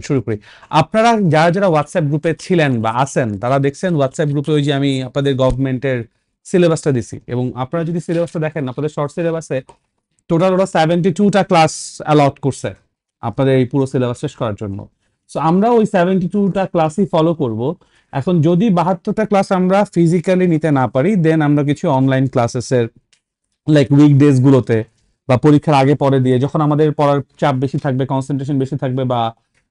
শুরু করি। আপনারা যারা যারা হোয়াটসঅ্যাপ গ্রুপে ছিলেন বা আছেন তারা দেখছেন হোয়াটসঅ্যাপ গ্রুপে ওই যে আমি আপনাদের গভর্নমেন্টের সিলেবাসটা দিছি, এবং আপনারা যদি সিলেবাসটা দেখেন আপনাদের শর্ট সিলেবাসে টোটাল ওরা 72টা ক্লাস অ্যালট করছে আপনাদের এই পুরো সিলেবাস শেষ করার জন্য। সো আমরা ওই 72টা ক্লাসই ফলো করব। এখন যদি 72টা ক্লাস আমরা ফিজিক্যালি নিতে না পারি, দেন আমরা কিছু অনলাইন ক্লাসেসের লাইক উইকডেজ গুলোতে বা পরীক্ষার আগে পরে দিয়ে, যখন আমাদের পড়ার চাপ বেশি থাকবে, কনসেন্ট্রেশন বেশি থাকবে, বা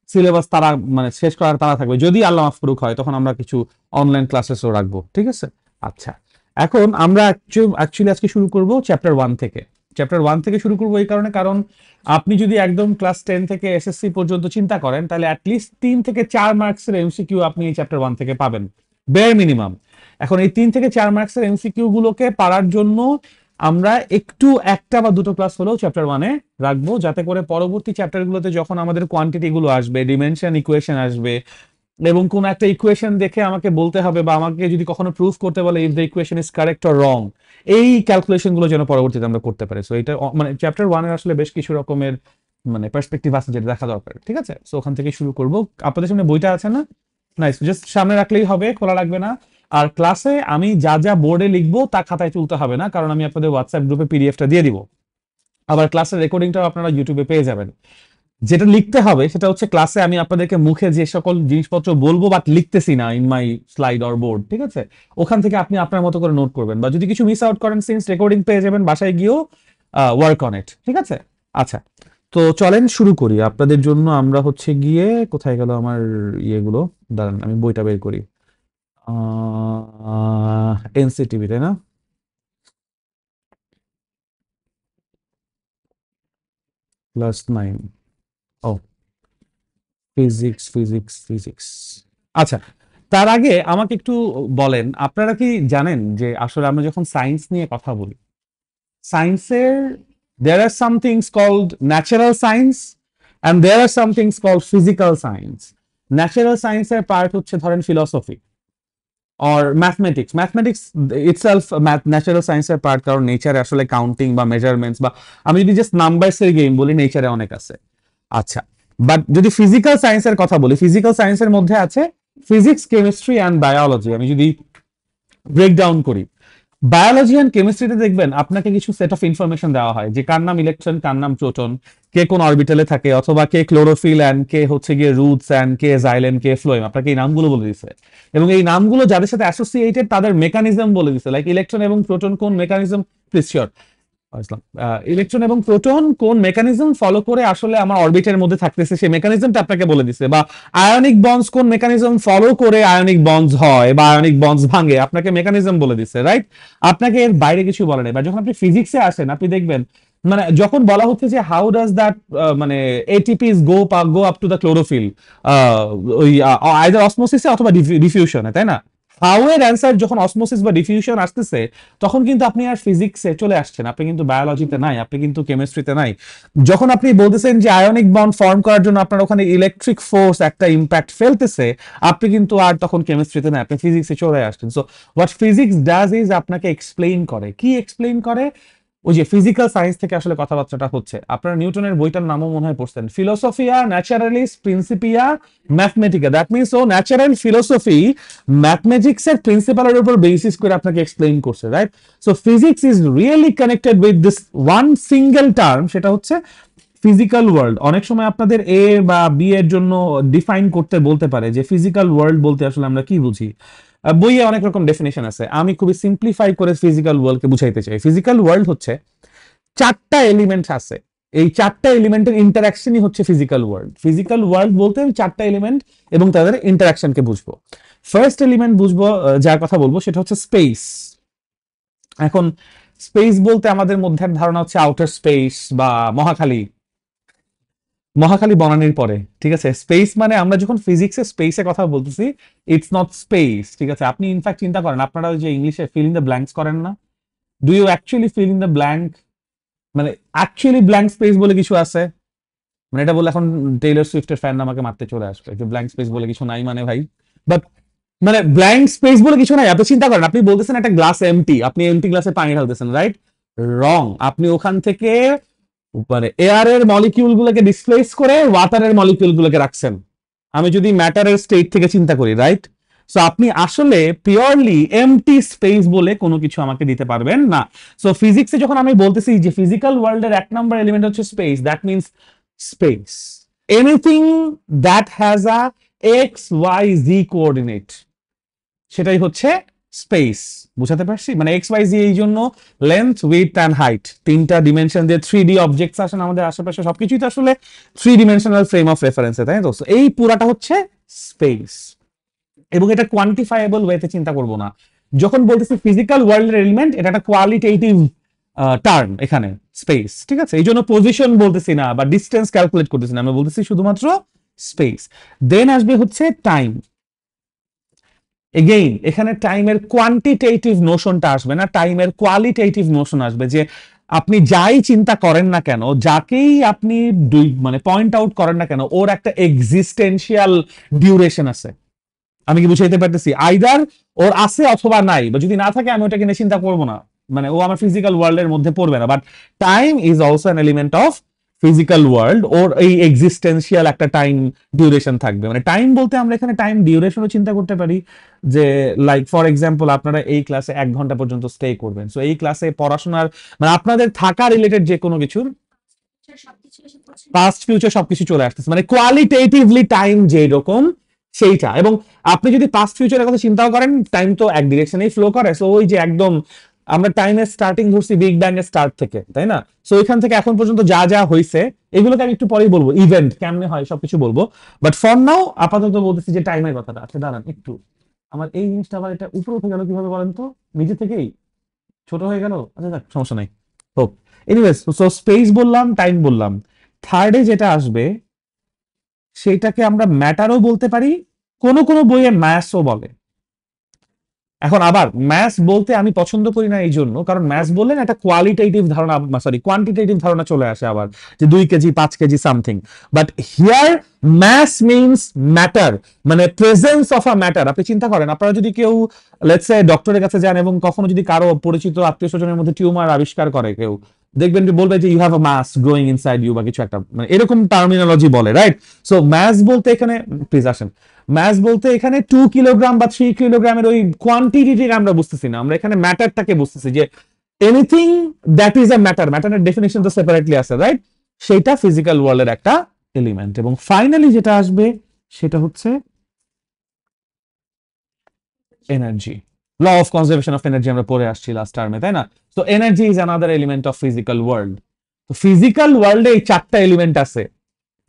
সিলেবাস তারা মানে শেষ করার তারা থাকবে, যদি আল্লাহ মাফ করুক হয়, তখন আমরা কিছু অনলাইন ক্লাসেসও রাখবো। ঠিক আছে? আচ্ছা, এখন আমরা অ্যাকচুয়ালি আজকে শুরু করব চ্যাপ্টার 1 থেকে। চ্যাপ্টার 1 থেকে শুরু করবো এই কারণে, কারণ আপনি যদি একদম ক্লাস 10 থেকে এসএসসি পর্যন্ত চিন্তা করেন, তাহলে অ্যাটলিস্ট 3 থেকে 4 মার্কসের এমসিকিউ আপনি এই চ্যাপ্টার 1 থেকে পাবেন, বেয়ার মিনিমাম। এখন এই 3 থেকে 4 মার্কসের এমসিকিউ গুলোকে পারার জন্য আমরা একটু একটা বা দুটো ক্লাস হলেও চ্যাপ্টার 1-এ রাখবো, যাতে করে পরবর্তী চ্যাপ্টারগুলোতে যখন আমাদের কোয়ান্টিটি গুলো আসবে, ডিমেনশন ইকুয়েশন আসবে, এবং কোন একটা ইকুয়েশন দেখে আমাকে বলতে হবে বা আমাকে যদি কখনো প্রুফ করতে বলে if the equation is correct or wrong, এই ক্যালকুলেশন গুলো যেন পরবর্তীতে আমরা করতে পারি। সো এটা মানে চ্যাপ্টার 1-এর আসলে বেশ কিছু রকমের মানে পার্সপেক্টিভ আছে যেটা দেখা দরকার। ঠিক আছে? সো ওখান থেকে শুরু করব। আপনাদের সামনে বইটা আছে না? নাইস, জাস্ট সামনে রাখলেই হবে, খোলা লাগবে না। আর ক্লাসে আমি যা যা বোর্ডে লিখবো তা খাতায় তুলতে হবে না, কারণ আমি আপনাদের হোয়াটসঅ্যাপ গ্রুপে পিডিএফটা দিয়ে দিব। আবার ক্লাসের রেকর্ডিংটাও আপনারা ইউটিউবে পেয়ে যাবেন। যেটা লিখতে হবে সেটা হচ্ছে ক্লাসে আমি আপনাদেরকে মুখে যে সকল জিনিসপত্র বলবো বাট লিখতেছি না in my slide or board, ঠিক আছে, ওখান থেকে আপনি আপনার মতো করে নোট করবেন, বা যদি কিছু মিস আউট করেন সিন্স রেকর্ডিং পেয়ে যাবেন, বাসায় গিয়েও ওয়ার্ক অন ইট। ঠিক আছে? আচ্ছা, তো চলেন শুরু করি। আপনাদের জন্য আমরা হচ্ছে গিয়ে, কোথায় গেল আমার ইয়েগুলো, দাঁড়ান আমি বইটা বের করি। এনসিটিভি, তাই না? ক্লাস 9। ও, ফিজিক্স ফিজিক্স ফিজিক্স। আচ্ছা, তার আগে আমাকে একটু বলেন, আপনারা কি জানেন যে আসলে আমরা যখন সায়েন্স নিয়ে কথা বলি, সায়েন্সের there are some things called natural science and there are some things called physical science. Natural সায়েন্সের পার্ট হচ্ছে ধরেন philosophy or mathematics. Mathematics itself natural সায়েন্সের পার্ট, কারণ নেচারে আসলে কাউন্টিং বা মেজারমেন্টস, বা আমি যদি জাস্ট নাম্বারসের গেম বলি, নেচারে অনেক আছে। আচ্ছা, বাট যদি ফিজিক্যাল সায়েন্সের কথা বলি, ফিজিক্যাল সায়েন্সের মধ্যে আছে ফিজিক্স, কেমিস্ট্রি অ্যান্ড বায়োলজি। আমি যদি ব্রেকডাউন করি, বায়োলজি অ্যান্ড কেমিস্ট্রিতে দেখবেন আপনাকে কিছু সেট অফ ইনফরমেশন দেওয়া হয়, যে কার নাম ইলেকট্রন, কার নাম প্রোটন, কে কোন অরবিটালে থাকে, অথবা কে ক্লোরোফিল অ্যান্ড কে হচ্ছে গিয়ে roots and K জাইলেন, K phloem, আপনাকে এই নামগুলো বলে দিছে। এবং এই নামগুলো যাদের সাথে অ্যাসোসিয়েটেড তাদের মেকানিজম বলে দিছে, লাইক ইলেকট্রন এবং প্রোটন কোন মেকানিজম, প্লিজ শিওর, ইলেকট্রন এবং প্রোটন কোন মেকানিজম ফলো করে আসলে আমার অরবিটের মধ্যে থাকতেছে, সেই মেকানিজমটা আপনাকে বলে দিছে। বা আয়নিক বন্ডস কোন মেকানিজম ফলো করে আয়নিক বন্ডস হয় বা আয়নিক বন্ডস ভাঙে, আপনাকে মেকানিজম বলে দিছে, রাইট? আপনাকে এর বাইরে কিছু বলে নাই। বা যখন আপনি ফিজিক্সে আসেন, আপনি দেখবেন মানে যখন বলা হচ্ছে যে হাউ ডাজ দ্যাট মানে ATPs go up to the chlorophyll, ওই আইদার অসমোসিসে অথবা ডিফিউশনে, তাই না? হাউ এর অ্যান্সার যখন অসমোসিস বা ডিফিউশন আসতেছে, তখন কিন্তু আপনি আর ফিজিক্সে চলে আসছেন, আপনি কিন্তু বায়োলজিতে নাই, আপনি কিন্তু কেমিস্ট্রিতে নাই। যখন আপনি বলতেছেন যে আয়নিক বন্ড ফর্ম করার জন্য আপনার ওখানে ইলেকট্রিক ফোর্স একটা ইম্প্যাক্ট ফেলতেছে, আপনি কিন্তু আর তখন কেমিস্ট্রিতে নাই, আপনি ফিজিক্সে চলে আসছেন। So what physics does is আপনাকে এক্সপ্লেইন করে। কি এক্সপ্লেইন করে? ওই যে ফিজিক্যাল সায়েন্স থেকে আসলে কথাবার্তাটা হচ্ছে। আপনারা নিউটনের বইটার নামও মনে হয় পড়ছেন, Philosophiae Naturalis Principia Mathematica. That means of natural philosophy mathematics এর প্রিন্সিপালের উপর বেসিস করে আপনাকে এক্সপ্লেইন করছে, right? So physics is really connected with this one single term, সেটা হচ্ছে ফিজিক্যাল ওয়ার্ল্ড। অনেক সময় আপনাদের এ বা বি এর জন্য ডিফাইন করতে বলতে পারে যে ফিজিক্যাল ওয়ার্ল্ড বলতে আসলে আমরা কি বুঝি। বইয়ে অনেক রকম ডেফিনেশন আছে, আমি খুবই সিম্পলিফাই করে ফিজিক্যাল ওয়ার্ল্ডকে বুঝাইতে চাই। ফিজিক্যাল ওয়ার্ল্ড হচ্ছে চারটা এলিমেন্ট আছে, এই চারটা এলিমেন্টের ইন্টারাকশনই হচ্ছে ফিজিক্যাল ওয়ার্ল্ড। ফিজিক্যাল ওয়ার্ল্ড বলতে আমি চারটা এলিমেন্ট এবং তাদের ইন্টারাকশনকে বুঝবো। ফার্স্ট এলিমেন্ট বুঝবো, যার কথা বলবো সেটা হচ্ছে স্পেস। এখন স্পেস বলতে আমাদের মধ্যে ধারণা হচ্ছে আউটার স্পেস বা মহাখালী, মহাখালী বনানীর পরে, ঠিক আছে? স্পেস মানে আমরা যখন ফিজিক্সে স্পেসে কথা বলতেছি, ইটস নট স্পেস, ঠিক আছে? আপনি ইনফ্যাক্ট চিন্তা করেন, আপনারা যে ইংলিশে ফিল ইন দ্য ব্ল্যাঙ্কস করেন না, do you actually fill in the blank? মানে অ্যাকচুয়ালি ব্ল্যাঙ্ক স্পেস বলে কিছু আছে? মানে এটা বলে এখন টেইলর সুইফটের ফ্যান আমাকে মারতে চলে আসবে যে ব্ল্যাঙ্ক স্পেস বলে কিছু নাই, মানে ভাই। বাট মানে ব্ল্যাঙ্ক স্পেস বলে কিছু নাই। আপনি চিন্তা করেন, আপনি বলতেছেন একটা গ্লাস এমটি, আপনি এমটি গ্লাসে পানি ঢালতেছেন, রাইট? রং। আপনি ওখান থেকে মানে এয়ারের মলিকিউল গুলোকে ডিসপ্লেস করে ওয়াটারের মলিকিউল গুলোকে রাখছেন, আমি যদি ম্যাটারের স্টেট থেকে চিন্তা করি, রাইট? সো আপনি আসলে পিওরলি এমটি স্পেস বলে কোনো কিছু আমাকে দিতে পারবেন না। সো ফিজিক্সে যখন আমি বলতেছি যে ফিজিক্যাল ওয়ার্ল্ডের এক নাম্বার এলিমেন্ট হচ্ছে space, that means space, anything that has a x y z coordinate, সেটাই হচ্ছে স্পেস। বুঝাতে পারছি? মানে এক্স ওয়াই জি, এই জন্য লেন্থ, উইডথ অ্যান্ড হাইট, তিনটা ডিমেনশন দিয়ে 3D অবজেক্টস আসেন আমাদের আশেপাশে, সবকিছুই তো আসলে 3 ডিমেনশনাল ফ্রেম অফ রেফারেন্সে, তাই তো? এই পুরাটা হচ্ছে স্পেস, এবং এটা কোয়ান্টিফাইবল ওয়েতে চিন্তা করব না। যখন বলতেছি ফিজিক্যাল ওয়ার্ল্ডের এলিমেন্ট, এটা একটা কোয়ালিটেটিভ টার্ম এখানে, স্পেস, ঠিক আছে? এই জন্য পজিশন বলতেছি না বা ডিস্টেন্স ক্যালকুলেট করতেছি না, আমরা বলতেছি শুধুমাত্র স্পেস। দেন আসবে হচ্ছে টাইম। এগেইন এখানে টাইমের কোয়ান্টিটেটিভ নোশনটা আসবে না, টাইমের কোয়ালিটেটিভ নোশন আসবে, যে আপনি যাই চিন্তা করেন না কেন, যাকেই আপনি মানে পয়েন্ট আউট করেন না কেন, ওর একটা এক্সিস্টেন্সিয়াল ডিউরেশন আছে। আমি কি বুঝাইতে পারতেছি? আইদার ওর আছে অথবা নাই, বা যদি না থাকে আমি ওটাকে নিয়ে চিন্তা করবো না, মানে ও আমার ফিজিক্যাল ওয়ার্ল্ডের মধ্যে পড়বে না। But time is also an element of physical world, ওর এই এক্সিস্টেন্সিয়াল একটা টাইম ডিউরেশন থাকবে। মানে টাইম বলতে আমরা এখানে টাইম ডিউরেশনও চিন্তা করতে পারি, যে লাইক ফর এক্সাম্পল আপনারা এই ক্লাসে 1 ঘন্টা পর্যন্ত স্টে করবেন, সো এই ক্লাসে পড়াশোনার মানে আপনাদের থাকা রিলেটেড যে কোনো কিছুর পাস্ট ফিউচার সবকিছু চলে আসতেছে, মানে কোয়ালিটেটিভলি টাইম যেরকম সেইটা। এবং আপনি যদি পাস্ট ফিউচারের কথা চিন্তাও করেন, টাইম তো এক ডিরেকশনেই ফ্লো করে। সো ওই যে একদম আমরা টাইমের স্টার্টিং ধরছি বিগ ব্যাং এর স্টার্ট থেকে, তাই না? সো ওইখান থেকে এখন পর্যন্ত যা যা হয়েছে, এগুলোকে আমি একটু পরেই বলবো, ইভেন্ট কেমনে হয় সবকিছু বলবো। বাট ফর নাও আপাতত বলতেছি যে টাইমের কথাটা। আচ্ছা দাঁড়ান একটু, আমার এই জিনিসটা আবার এটা উপরে উঠে গেল কিভাবে বলেন তো? নিজে থেকেই ছোট হয়ে গেল। আচ্ছা যাক, সমস্যা নাই, হোক। এনিওয়েজ, সো স্পেস বললাম, টাইম বললাম, থার্ডে যেটা আসবে সেটাকে আমরা ম্যাটারও বলতে পারি, কোন কোন বইয়ে ম্যাথও বলে। এখন আবার ম্যাথ বলতে আমি পছন্দ করি না, এই জন্য কারণ ম্যাথ বললেন একটা কোয়ালিটেটিভ ধারণা, সরি কোয়ান্টিটেটিভ ধারণা চলে আসে আবার, যে 2 KG 5 KG something. But here math means matter, মানে প্রেজেন্স অফ আ ম্যাটার। আপনি চিন্তা করেন, আপনারা যদি কেউ লেটস সে ডক্টরের কাছে যান এবং কখনো যদি কারো পরিচিত আত্মীয় স্বজনের মধ্যে টিউমার আবিষ্কার করে কেউ, দেখবেন যে বলবে যে you have a mass growing inside you, বা কিছু একটা, মানে এরকম টার্মিনোলজি বলে, রাইট? সো ম্যাথ বলতে এখানে, প্লিজ আসেন, ম্যাস বলতে এখানে 2 কিলোগ্রাম বা 3 কিলোগ্রামের ওই কোয়ান্টিটিকে আমরা বুঝতেছি না, আমরা এখানে ম্যাটারটাকে বুঝতেছি, যে anything that is a matter, ম্যাটারের ডেফিনেশন তো সেপারেটলি আছে, রাইট? সেটা ফিজিক্যাল ওয়ার্ল্ডের একটা এলিমেন্ট। এবং ফাইনালি যেটা আসবে সেটা হচ্ছে energy. Law of conservation of energy আমরা পড়ে আসছি লাস্ট টার্মে, তাই না? তো energy is another element of physical world. তো ফিজিক্যাল ওয়ার্ল্ডে এই 4টা এলিমেন্ট আছে,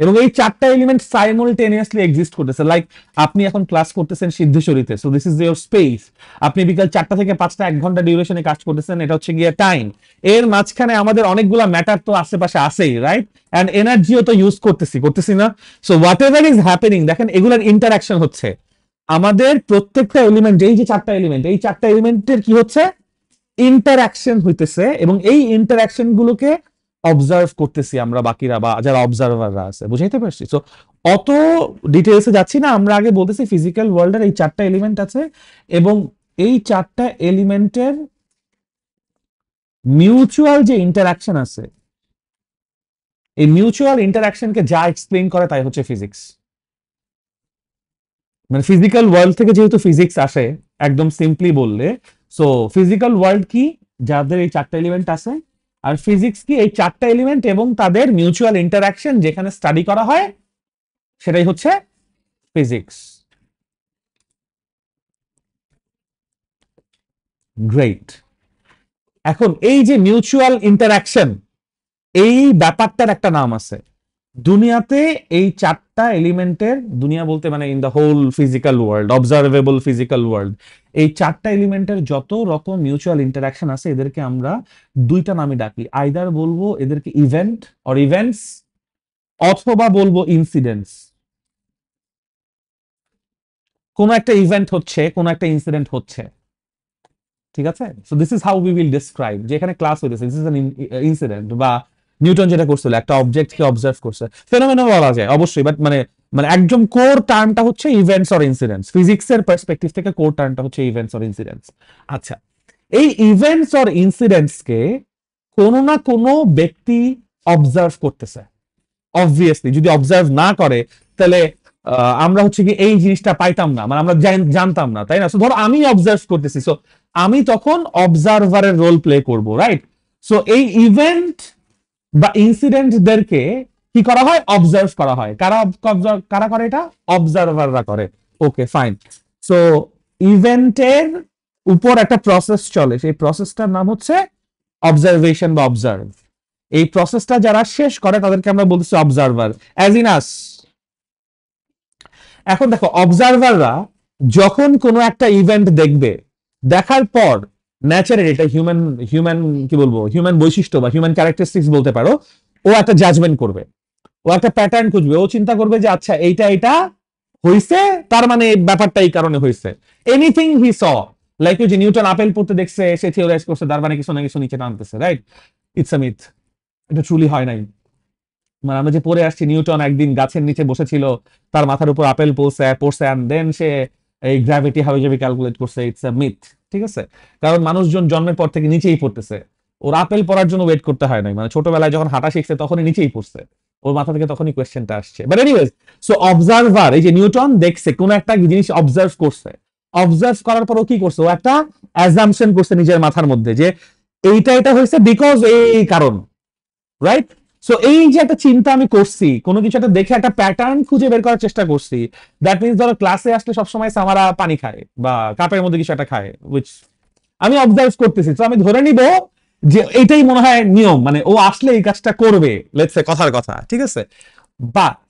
এবং এই 4টা এলিমেন্ট সাইমultaneously এক্সিস্ট করতেছে। লাইক আপনি এখন ক্লাস করতেছেন সিদ্ধেশ্বরীতে, so this is your space. আপনি বিকাল 4টা থেকে 5টা 1 ঘন্টা ডিউরেশনে কাজ করতেছেন, এটা হচ্ছে গিয়ে টাইম। এর মাঝখানে আমাদের অনেকগুলা ম্যাটার তো আশেপাশে আছেই, রাইট? এন্ড এনার্জিও তো ইউজ করতেছি না? So what ever is happening, দেখেন এগুলার ইন্টারাকশন হচ্ছে। আমাদের প্রত্যেকটা এলিমেন্ট, এই যে 4টা এলিমেন্ট, এই 4টা এলিমেন্টের কি হচ্ছে? ইন্টারাকশন হইতেছে, এবং এই ইন্টারাকশন গুলোকে অবজার্ভ করতেছি আমরা বাকিরা, বা যারা অবজারভাররা আছে। বুঝাইতে পারছি? সো অত ডিটেলসে যাচ্ছি না, আমরা আগে বলতেছি ফিজিক্যাল ওয়ার্ল্ডের এই 4টা এলিমেন্ট আছে, এবং এই 4টা এলিমেন্টের মিউচুয়াল যে ইন্টারাকশন আছে, এই মিউচুয়াল ইন্টারাকশনকে যা এক্সপ্লেইন করে তাই হচ্ছে ফিজিক্স। মানে ফিজিক্যাল ওয়ার্ল্ড থেকে যেহেতু ফিজিক্স আসে, একদম সিম্পলি বললে, সো ফিজিক্যাল ওয়ার্ল্ড কি? যাদের এই 4টা এলিমেন্ট আছে। আর ফিজিক্স কি? এই 4টা এলিমেন্ট এবং তাদের মিউচুয়াল ইন্টারাকশন যেখানে স্টাডি করা হয়, সেটাই হচ্ছে ফিজিক্স। গ্রেট। এখন এই যে মিউচুয়াল ইন্টারাকশন, এই ব্যাপারটার একটা নাম আছে দুনিয়াতে। এই 4টা এলিমেন্টের, দুনিয়া বলতে মানে in the whole physical world, observable physical world, এই 4টা এলিমেন্টের যত রকম মিউচুয়াল ইন্টারাকশন আছে, এদেরকে আমরা 2টা নামে ডাকি। আইদার বলবো এদেরকে ইভেন্ট অর ইভেন্টস, অথবা বলবো ইনসিডেন্টস। কোন একটা ইভেন্ট হচ্ছে, কোন একটা ইনসিডেন্ট হচ্ছে, ঠিক আছে? So this is how we will describe, যে এখানে ক্লাস হইতেছে, দিস ইজ অ্যান ইনসিডেন্ট। বা নিউটন যেটা করছিল, একটা অবজেক্টকে অবজার্ভ করছে, ফেনোমেনন বলা যায় অবশ্যই, বাট মানে মানে একদম কোর টার্মটা হচ্ছে ইভেন্টস অর ইনসিডেন্টস। ফিজিক্সের পার্সপেক্টিভ থেকে কোর টার্মটা হচ্ছে ইভেন্টস অর ইনসিডেন্টস। আচ্ছা, এই ইভেন্টস অর ইনসিডেন্টসকে কোনো না কোনো ব্যক্তি অবজার্ভ করতেছে। অবভিয়াসলি যদি অবজার্ভ না করে, তাহলে আমরা হচ্ছে কি এই জিনিসটা পাইতাম না, মানে আমরা জানতাম না, তাই না? সো ধরো আমি অবজার্ভ করতেছি, সো আমি তখন অবজারভারের রোল প্লে করব, রাইট? সো এই ইভেন্ট বা ইনসিডেন্টদেরকে কি করা হয়? অবজার্ভ করা হয়। কারা করে এটা? অবজারভাররা করে। ওকে, ফাইন। সো ইভেন্টের উপর একটা প্রসেস চলে, সেই প্রসেসটার নাম হচ্ছে অবজারভেশন বা অবজার্ভ। এই প্রসেসটা যারা শেষ করে তাদেরকে আমরা বলতেছি অবজারভার, অ্যাজ ইন আস। এখন দেখো, অবজারভাররা যখন কোনো একটা ইভেন্ট দেখবে, দেখার পর ন্যাচারালি, এটা হিউম্যান হিউম্যান কি বলবো, হিউম্যান বৈশিষ্ট্য বা হিউম্যান ক্যারেক্টারিস্টিক্স বলতে পারো, ও একটা জাজমেন্ট করবে, ও একটা প্যাটার্ন খুঁজবে, ও চিন্তা করবে যে আচ্ছা এইটা এটা হইছে, তার মানে এই ব্যাপারটা এই কারণে হইছে। এনিথিং হি স, লাইক ওই যে নিউটন আপেল পড়তে দেখছে, সে থিওরাইজ করছে, তার মানে কিছু না কিছু নিচে টানতেছে, রাইট? ইটস আ মিথ, এটা ট্রুলি হয় নাই। মানে আমরা যে পড়ে আসছি নিউটন একদিন গাছের নিচে বসেছিল, তার মাথার উপর আপেল পড়ছে এন্ড দেন সে এই গ্র্যাভিটি হাবিজাবি ক্যালকুলেট করছে। ইটস আ মিথ, ঠিক আছে? কারণ মানুষজন জন্মের পর থেকে নিচেই পড়তেছে, ওর আপেল পড়ার জন্য ওয়েট করতে হয় নাই, মানে ছোটবেলায় যখন হাঁটা শিখছে তখনই নিচেই পড়ছে, ওর মাথা থেকে তখনই কোয়েশ্চেনটা আসছে। বাট এনিওয়েজ, সো অবজারভার, এই যে নিউটন দেখছে কোন একটা জিনিস, অবজার্ভ করছে, অবজার্ভ করার পর ও কি করছে? ও একটা অ্যাজাম্পশন করছে নিজের মাথার মধ্যে যে এইটা এটা হয়েছে বিকজ এই কারণ, রাইট? সো এই যে একটা চিন্তা আমি করছি, কোনো কিছু একটা দেখে একটা প্যাটার্ন খুঁজে বের করার চেষ্টা করছি, দ্যাট মিনস ধরো ক্লাসে আসলে সবসময় সামারা পানি খায় বা কাপের মধ্যে কিছু একটা খায়, উইচ আমি অবজার্ভ করতেছি, তো আমি ধরে নিব যে এইটাই মনে হয় নিয়ম, মানে ও আসলে এই কাজটা করবে, লেটস সে কথার কথা, ঠিক আছে? বাট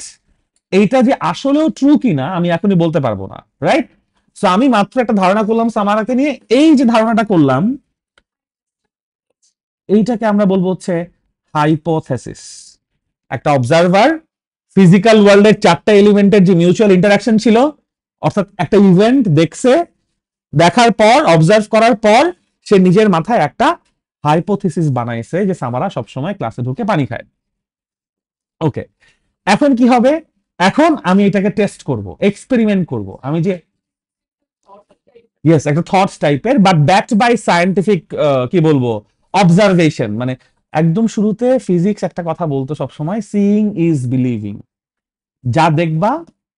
এইটা যে আসলেও ট্রু কিনা আমি এখনই বলতে পারবো না, রাইট? সো আমি মাত্র একটা ধারণা করলাম সামারাকে নিয়ে, এই যে ধারণাটা করলাম, এইটাকে আমরা বলবো হচ্ছে হাইপোথেসিস। একটা অবজারভার ফিজিক্যাল ওয়ার্ল্ডের চারটা এলিমেন্টের যে মিউচুয়াল ইন্টারাকশন ছিল, অর্থাৎ একটা ইভেন্ট দেখছে, দেখার পর অবজার্ভ করার পর সে নিজের মাথায় একটা হাইপোথেসিস বানাইছে যে সামারা সবসময় ক্লাসে ঢুকে পানি খায়। ওকে, এখন কি হবে? এখন আমি এটাকে টেস্ট করব, এক্সপেরিমেন্ট করব। আমি যে ইয়েস, একটা থটস টাইপের, বাট ব্যাকড বাই সায়েন্টিফিক কি বলবো, অবজারভেশন। মানে একদম শুরুতে ফিজিক্স একটা কথা বলতো সবসময়, সিইং ইজ বিলিভিং। যা দেখবা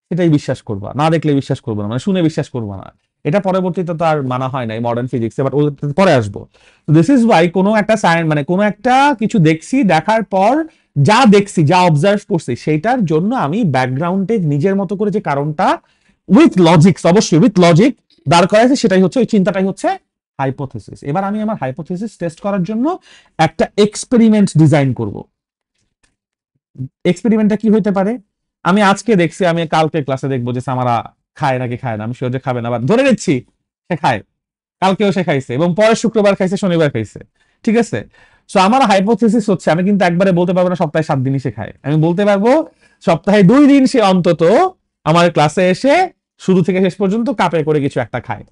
সেটাই বিশ্বাস করবা, না দেখলে বিশ্বাস করবো না, মানে শুনে বিশ্বাস করবো না। এটা পরবর্তীতে তো আর মানা হয় নাই মডার্ন ফিজিক্সে, বাট পরে আসবো। দিস ইজ ওয়াই কোনো একটা সায়েন্স, মানে কোনো একটা কিছু দেখছি, দেখার পর যা দেখছি, যা অবজার্ভ করছি, সেইটার জন্য আমি ব্যাকগ্রাউন্ডে নিজের মতো করে যে কারণটা উইথ লজিক্স, অবশ্যই উইথ লজিক দাঁড় করাইছে, সেটাই হচ্ছে, ওই চিন্তাটাই হচ্ছে হাইপোথেসিস। এবার আমি আমার হাইপোথেসিস টেস্ট করার জন্য একটা এক্সপেরিমেন্ট ডিজাইন করব। এক্সপেরিমেন্টটা কি হইতে পারে? আমি আজকে দেখছি, আমি কালকে ক্লাসে দেখবো যে সামারা খায় নাকি খায় না, আমি শিওর যে খাবে না, বাট ধরে নিচ্ছি সে খায়, কালকেও সে খাইছে এবং পরের শুক্রবার খাইছে, শনিবার খাইছে, ঠিক আছে? সো আমার হাইপোথেসিস হচ্ছে, আমি কিন্তু একবারে বলতে পারবো না সপ্তাহে 7 দিনই সে খায়, আমি বলতে পারবো সপ্তাহে 2 দিন সে অন্তত আমার ক্লাসে এসে শুরু থেকে শেষ পর্যন্ত কাপে করে কিছু একটা খায়।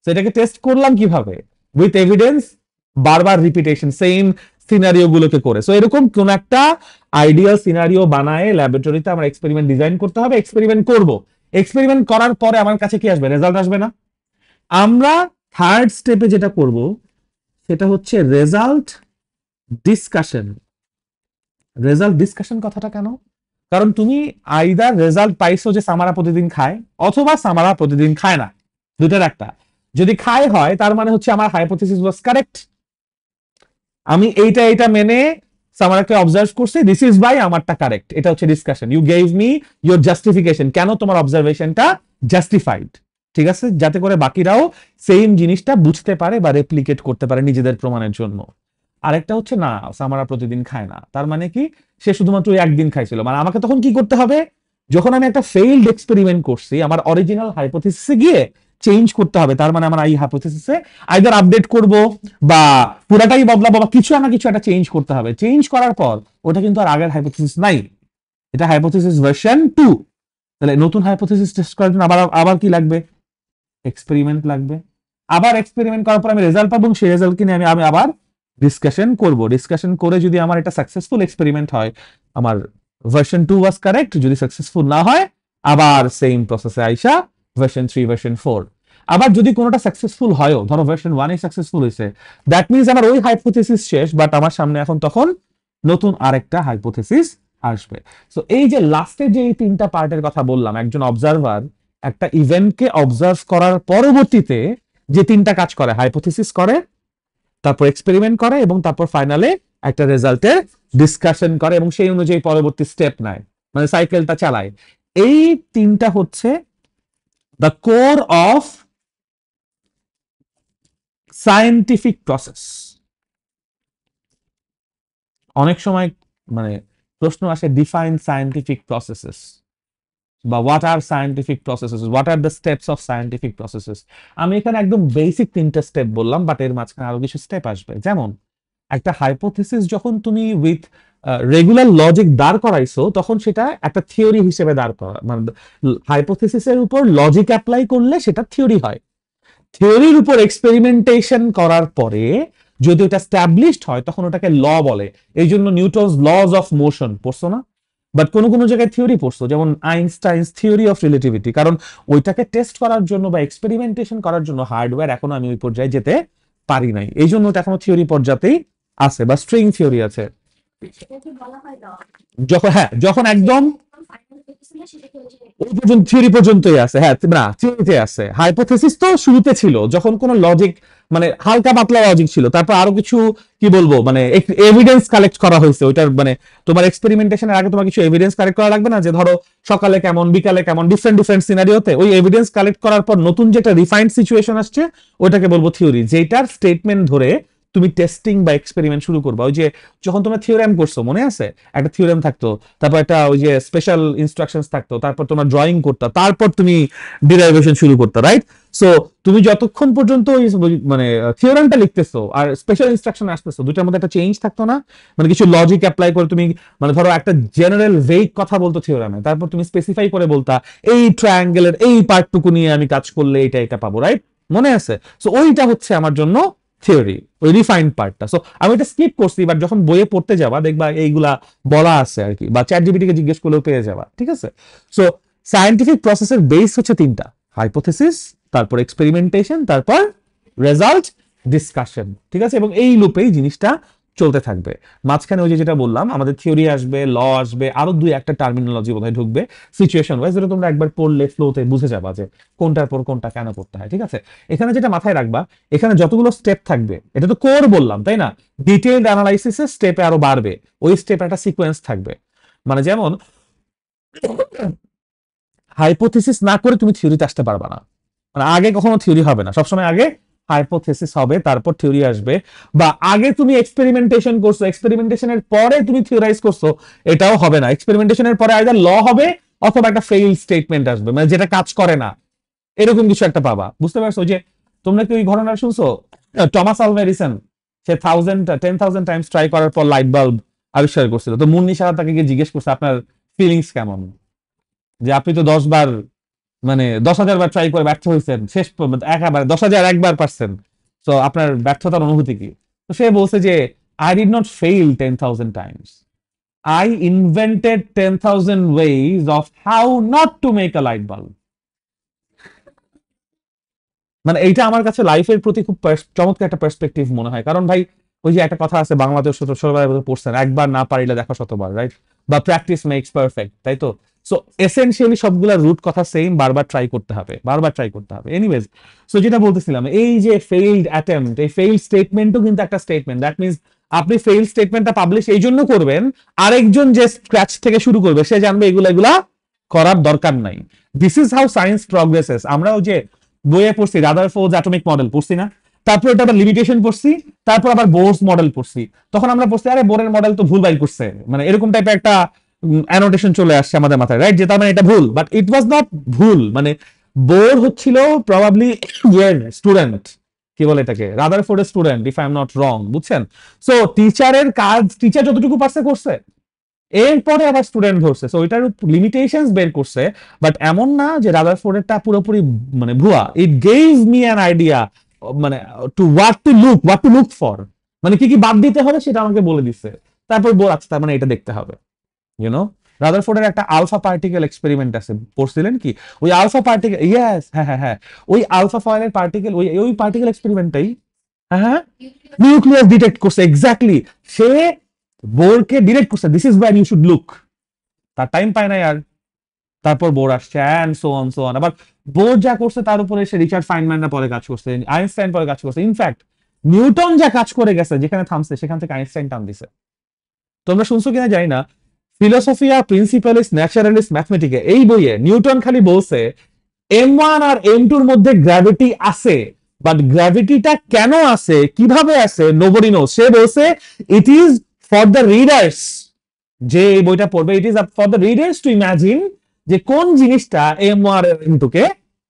সেটাকে টেস্ট করলাম কিভাবে? উইথ এভিডেন্স, বারবার রিপিটেশন, সেম সিনারিও গুলোকে করে। সো এরকম কোন একটা আইডিয়াল সিনারিও বানায় ল্যাবরেটরিতে আমার এক্সপেরিমেন্ট ডিজাইন করতে হবে, এক্সপেরিমেন্ট করব। এক্সপেরিমেন্ট করার পরে আমার কাছে কি আসবে? রেজাল্ট আসবে না? আমরা থার্ড স্টেপে যেটা করব সেটা হচ্ছে রেজাল্ট ডিসকাশন। রেজাল্ট ডিসকাশন কথাটা কেন? কারণ তুমি আইদার রেজাল্ট পাইছো যে সামারা প্রতিদিন খায়, অথবা সামারা প্রতিদিন খায় না, দুটার একটা। যদি খায় হয় তার মানে হচ্ছে আমার হাইপোথেসিস ওয়াজ কারেক্ট, আমি এইটা মেনে সামারাকে অবজার্ভ করছি, দিস ইজ বাই আমারটা কারেক্ট। এটা হচ্ছে discussion. You gave me your justification, কেন তোমার অবজারভেশনটা জাস্টিফাইড, ঠিক আছে? যাতে করে বাকিরাও সেম জিনিসটা বুঝতে পারে বা রেপ্লিকেট করতে পারে নিজেদের প্রমাণের জন্য। আরেকটা হচ্ছে না, সামারা প্রতিদিন খায় না, তার মানে কি সে শুধুমাত্র একদিন খাইছিল। মানে আমাকে তখন কি করতে হবে? যখন আমি একটা ফেইল্ড এক্সপেরিমেন্ট করছি, আমার অরিজিনাল হাইপোথেসিসে গিয়ে চেঞ্জ করতে হবে। তার মানে আমার এই হাইপোথেসিসে আইদার আপডেট করব বা পুরাটাই বদলাবো বা কিছু না কিছু একটা চেঞ্জ করতে হবে। চেঞ্জ করার পর ওটা কিন্তু আর আগের হাইপোথেসিস নাই, এটা হাইপোথেসিস ভার্সন 2। তাহলে নতুন হাইপোথেসিস টেস্ট করার জন্য আবার আবার কি লাগবে? এক্সপেরিমেন্ট লাগবে। আবার এক্সপেরিমেন্ট করার পর আমি রেজাল্ট পাবো, সেই রেজাল্টকে নিয়ে আমি আবার ডিসকাশন করব। ডিসকাশন করে যদি আমার এটা সাকসেসফুল এক্সপেরিমেন্ট হয়, আমার ভার্সন 2 ওয়াজ কারেক্ট। যদি সাকসেসফুল না হয়, আবার সেম প্রসেসে আইসা ভার্সন 3, ভার্সন 4। আবার যদি কোনোটা সাকসেসফুল হয়ও, ধরো ভার্সন 1 সাকসেসফুল হয়েছে, দ্যাট মিনস আমার ওই হাইপোথেসিস শেষ, বাট আমার সামনে এখন তখন নতুন আরেকটা হাইপোথেসিস আসবে। সো এই যে লাস্টের যে এই তিনটা পার্টের কথা বললাম, একজন অবজারভার একটা ইভেন্টকে অবজার্ভ করার পরবর্তীতে যে তিনটা কাজ করে, হাইপোথিসিস করে, তারপর এক্সপেরিমেন্ট করে, এবং তারপর ফাইনালে একটা রেজাল্টের ডিসকাশন করে এবং সেই অনুযায়ী পরবর্তী স্টেপ নেয়, মানে সাইকেলটা চালায়। এই তিনটা হচ্ছে the core of scientific process. অনেক সময় মানে প্রশ্ন আসে, ডিফাইন সায়েন্টিফিক প্রসেসেস, বা what are scientific processes, what are the steps of scientific processes. আমি এখানে একদম বেসিক তিনটা স্টেপ বললাম, বাট এর মাঝখানে আরো কিছু স্টেপ আসবে। যেমন একটা হাইপোথিসিস যখন তুমি উইথ রেগুলার লজিক দাঁড় করাইছো, তখন সেটা একটা থিওরি হিসেবে দাঁড় করা, মানে হাইপোথিসিসের উপর লজিক অ্যাপ্লাই করলে সেটা থিওরি হয়। থিওরির উপর এক্সপেরিমেন্টেশন করার পরে যদি ওটা স্ট্যাবলিশড হয়, তখন ওটাকে ল বলে। এই জন্য নিউটনস লজ অফ মোশন পড়ছো না? বাট কোনো কোনো জায়গায় থিওরি পড়ছো, যেমন আইনস্টাইনস থিওরি অফ রিলেটিভিটি, কারণ ওইটাকে টেস্ট করার জন্য বা এক্সপেরিমেন্টেশন করার জন্য হার্ডওয়্যার এখনো আমি ওই পর্যায়ে যেতে পারি নাই, এই জন্য ওটা এখনো থিওরি পর্যাতেই আছে, বা স্ট্রিং থিওরি আছে। যখন, হ্যাঁ, যখন একদম ওই পর্যন্ত থিওরি পর্যন্তই আছে, হ্যাঁ, না থিওরিতে আছে। হাইপোথিসিস তো শুরুতে ছিল, যখন কোনো লজিক, মানে হালকা পাতলা লজিক ছিল, তারপর আরো কিছু কি বলবো, মানে এভিডেন্স কালেক্ট করা হয়েছে ওইটার, মানে তোমার এক্সপেরিমেন্টেশনের আগে তোমার কিছু এভিডেন্স কালেক্ট করা লাগবে না, যে ধরো সকালে কেমন, বিকালে কেমন, ডিফারেন্ট ডিফারেন্ট সিনারিওতে, ওই এভিডেন্স কালেক্ট করার পর নতুন যেটা রিফাইন্ড সিচুয়েশন আসছে, ওইটাকে বলবো থিওরি, যেটার স্টেটমেন্ট ধরে তুমি টেস্টিং বা এক্সপেরিমেন্ট শুরু করবা। ওই যে যখন তোমরা থিওরেম করছো, মনে আছে, একটা থিওরেম থাকতো, তারপর একটা ওই যে স্পেশাল ইনস্ট্রাকশনস থাকতো, তারপর তোমার ড্রয়িং করতা, তারপর তুমি ডিরাইভেশন শুরু করতে, রাইট? সো তুমি যতক্ষণ পর্যন্ত ওই মানে থিওরেমটা লিখতেছো আর স্পেশাল ইনস্ট্রাকশন আসতেছো, দুটার মধ্যে একটা চেঞ্জ থাকতো না? মানে কিছু লজিক অ্যাপ্লাই করে তুমি, মানে ধরো একটা জেনারেল ভেগ কথা বলতো থিওরেমে, তারপর তুমি স্পেসিফাই করে বলতা এই ট্রায়াঙ্গেলের এই পার্টটুকু নিয়ে আমি কাজ করলে এটা এটা পাবো, রাইট? মনে আছে? সো ওইটা হচ্ছে আমার জন্য থিওরি, ওই রিফাইন্ড পার্টটা। সো আমি এটা স্কিপ করছি, বাট যখন বইয়ে পড়তে যাবা দেখবা এইগুলা বলা আছে আর কি, বা চ্যাট জিপিটি কে জিজ্ঞেস করলেও পেয়ে যাবা, ঠিক আছে? সো সায়েন্টিফিক প্রসেসের বেস হচ্ছে তিনটা: হাইপোথিসিস, তারপর এক্সপেরিমেন্টেশন, তারপর রেজাল্ট, ডিসকাশন, ঠিক আছে? এবং এই লুপেই জিনিসটা চলতে থাকবে। মাঝখানে ওই যে যেটা বললাম, আমাদের থিওরি আসবে, ল আসবে, আরো দুই একটা টার্মিনোলজি বোধহয় ঢুকবে সিচুয়েশন ওয়াইজ, যেটা তোমরা একবার পড়লে ফ্লোতে বুঝে যাবা যে কোনটার পর কোনটা কেন পড়তে হয়, ঠিক আছে? এখানে যেটা মাথায় রাখবা, এখানে যতগুলো স্টেপ থাকবে, এটা তো কোর বললাম, তাই না? ডিটেইলড অ্যানালাইসিসের স্টেপে আরো বাড়বে, ওই স্টেপে একটা সিকোয়েন্স থাকবে। মানে যেমন হাইপোথিসিস না করে তুমি থিওরিতে আসতে পারবা না, মানে আগে কখনো থিওরি হবে না, সবসময় আগে হাইপোথিসিস হবে, তারপর থিওরি আসবে। বা আগে তুমি এক্সপেরিমেন্টেশন করছো, এক্সপেরিমেন্টেশনের পরে তুমি থিওরাইজ করছো, এটাও হবে না। এক্সপেরিমেন্টেশনের পরে আইদার ল হবে অথবা একটা ফেইল স্টেটমেন্ট আসবে, মানে যেটা কাজ করে না, এরকম কিছু একটা পাবা। বুঝতে পারছো? যে তোমরা কি ওই ঘটনা শুনছো, টমাস আলভা এডিসন, সে 10,000 টাইমস ট্রাই করার পর লাইট বাল্ব আবিষ্কার করছিল, তো মুন্নি সাহা তাকে গিয়ে জিজ্ঞেস করছে আপনার ফিলিংস কেমন, যে আপনি তো 10 বার, মানে 10,000 বার ট্রাই করে ব্যর্থ হয়েছেন, শেষ একেবারে 10,000 একবার পারছেন, তো আপনার ব্যর্থতার অনুভূতি কি? তো সে বলছে যে I did not fail 10,000 Times, I invented 10,000 ways of how not to make a light bulb. মানে এইটা আমার কাছে লাইফের প্রতি খুব চমৎকার একটা পার্সপেক্টিভ মনে হয়। কারণ ভাই, ওই যে একটা কথা আছে, বাংলাদেশ ছোটবেলায় পড়ছেন, একবার না পারিলে দেখো শতবার, রাইট? বা প্র্যাকটিস মেক্স পারফেক্ট, তাই তো? সো এসেনশিয়ালি সবগুলা রুট কথা সেম, বারবার ট্রাই করতে হবে, বারবার ট্রাই করতে হবে। এনিওয়েজ, সো যেটা বলতেছিলাম, এই যে ফেইলড অ্যাটেম্পট, এই ফেইলড স্টেটমেন্টও কিন্তু একটা স্টেটমেন্ট। দ্যাট মিনস আপনি ফেইল স্টেটমেন্টটা পাবলিশ এই জন্য করবেন, আরেকজন যে স্ক্র্যাচ থেকে শুরু করবে সে জানবে এগুলা এগুলা করার দরকার নাই। This is how science progresses. আমরা ওই যে বইয়ে পড়ছি রাদারফোর্ডস অ্যাটমিক মডেল পড়ছি না? তারপর এটা আবার লিমিটেশন পড়ছি, তারপর আবার বোরস মডেল পড়ছি। তখন আমরা পড়ছি আরে বোরের মডেল তো ভুল বাই করছে, মানে এরকম টাইপের একটা অ্যানোটেশন চলে আসছে আমাদের মাথায়, রাইট? যে তার মানে এটা ভুল, বাট ইট ওয়াজ নট ভুল। মানে বোর হচ্ছিল প্রবাবলি ইয়ের স্টুডেন্ট, কি বলে এটাকে, রাদারফোর্ডের student, if I am not wrong, বুঝছেন? সো টিচারের কাজ, টিচার যতটুকু পারছে করছে, এরপরে আবার স্টুডেন্ট ধরছে, সো ওইটার লিমিটেশনস বের করছে। বাট এমন না যে রাদারফোর্ডেরটা পুরোপুরি মানে ভুয়া। It gave me an idea, মানে to what to look for, মানে কি কি বাদ দিতে হবে সেটা আমাকে বলে দিচ্ছে। তারপর বল, আচ্ছা তার মানে এটা দেখতে হবে, ইউনো। রাদারফোর্ডের একটা আলফা পার্টিকেল এক্সপেরিমেন্ট আছে, পড়ছিলেন কি? ওই আলফা পার্টিকেল, ইয়েস, হ্যাঁ হ্যাঁ হ্যাঁ, ওই আলফা ফয়েলের পার্টিকেল, ওই ওই পার্টিকেল এক্সপেরিমেন্টটাই, হ্যাঁ হ্যাঁ, নিউক্লিয়াস ডিটেক্ট করছে, এক্স্যাক্টলি। সে বোরকে ডিরেক্ট করছে, this is where you should look. তার টাইম পায় না আর। তারপর বোর আসছে অ্যান্ড সো অন। আবার বোর যা করছে তার উপরে এসে রিচার্ড ফাইনম্যানরা পরে কাজ করছে, আইনস্টাইন পরে কাজ করছে, ইনফ্যাক্ট নিউটন যা কাজ করে গেছে যেখানে থামছে সেখান থেকে আইনস্টাইন টান দিছে। তোমরা শুনছো কিনা জানি না, ফিলোসফিয়া প্রিন্সিপালিস ন্যাচারালিস ম্যাথমেটিকে এই বইয়ে নিউটন খালি বলছে M1 আর M2 মধ্যে গ্র্যাভিটি আছে, বাট গ্র্যাভিটিটা কেন আছে, কিভাবে আছে, নোবডি নোস। সে বলছে it is for the readers, যে এই বইটা পড়বে, it is for the readers to imagine যে কোন জিনিসটা M1 আর M2 কে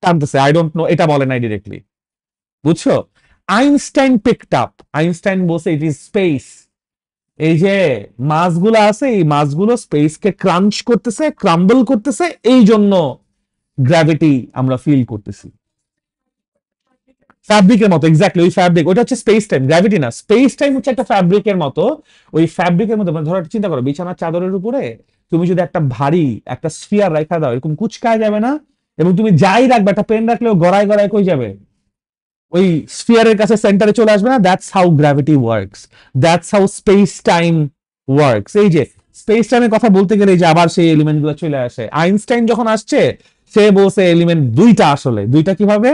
টানতেছে। আই ডোন্ট নো, এটা বলে নাই ডিরেক্টলি, বুঝছো। আইনস্টাইন পিকড আপ, আইনস্টাইন বলছে ইট ইজ স্পেস। এই যে মাছগুলো আছে, এই মাছগুলো স্পেসকে ক্রাঞ্চ করতেছে, ক্রাম্বল করতেছে, এই জন্য গ্র্যাভিটি আমরা ফিল করতেছি। ফ্যাব্রিকের মতো, এক্স্যাক্টলি ওই ফ্যাব্রিক, ওটা হচ্ছে স্পেস টাইম, গ্র্যাভিটি না। স্পেস টাইম হচ্ছে একটা ফ্যাব্রিকের মতো, ওই ফ্যাব্রিকের মতো। মানে ধরো চিন্তা করো, বিছানার চাদরের উপরে তুমি যদি একটা ভারী একটা স্ফিয়ার রাখা দাও, এরকম কুচকায় যাবে না? এবং তুমি যাই রাখবে, একটা পেন রাখলেও গড়ায় গড়ায় কই যাবে, ওই স্ফিয়ারের কাছে সেন্টারে চলে আসবে না? That's how gravity works, that's how space time works. এই যে স্পেস টাইমের কথা বলতে গেলে যে আবার সেই এলিমেন্ট গুলো চলে আসে। আইনস্টাইন যখন আসছে সে বলছে এলিমেন্ট দুইটা, আসলে দুইটা কিভাবে,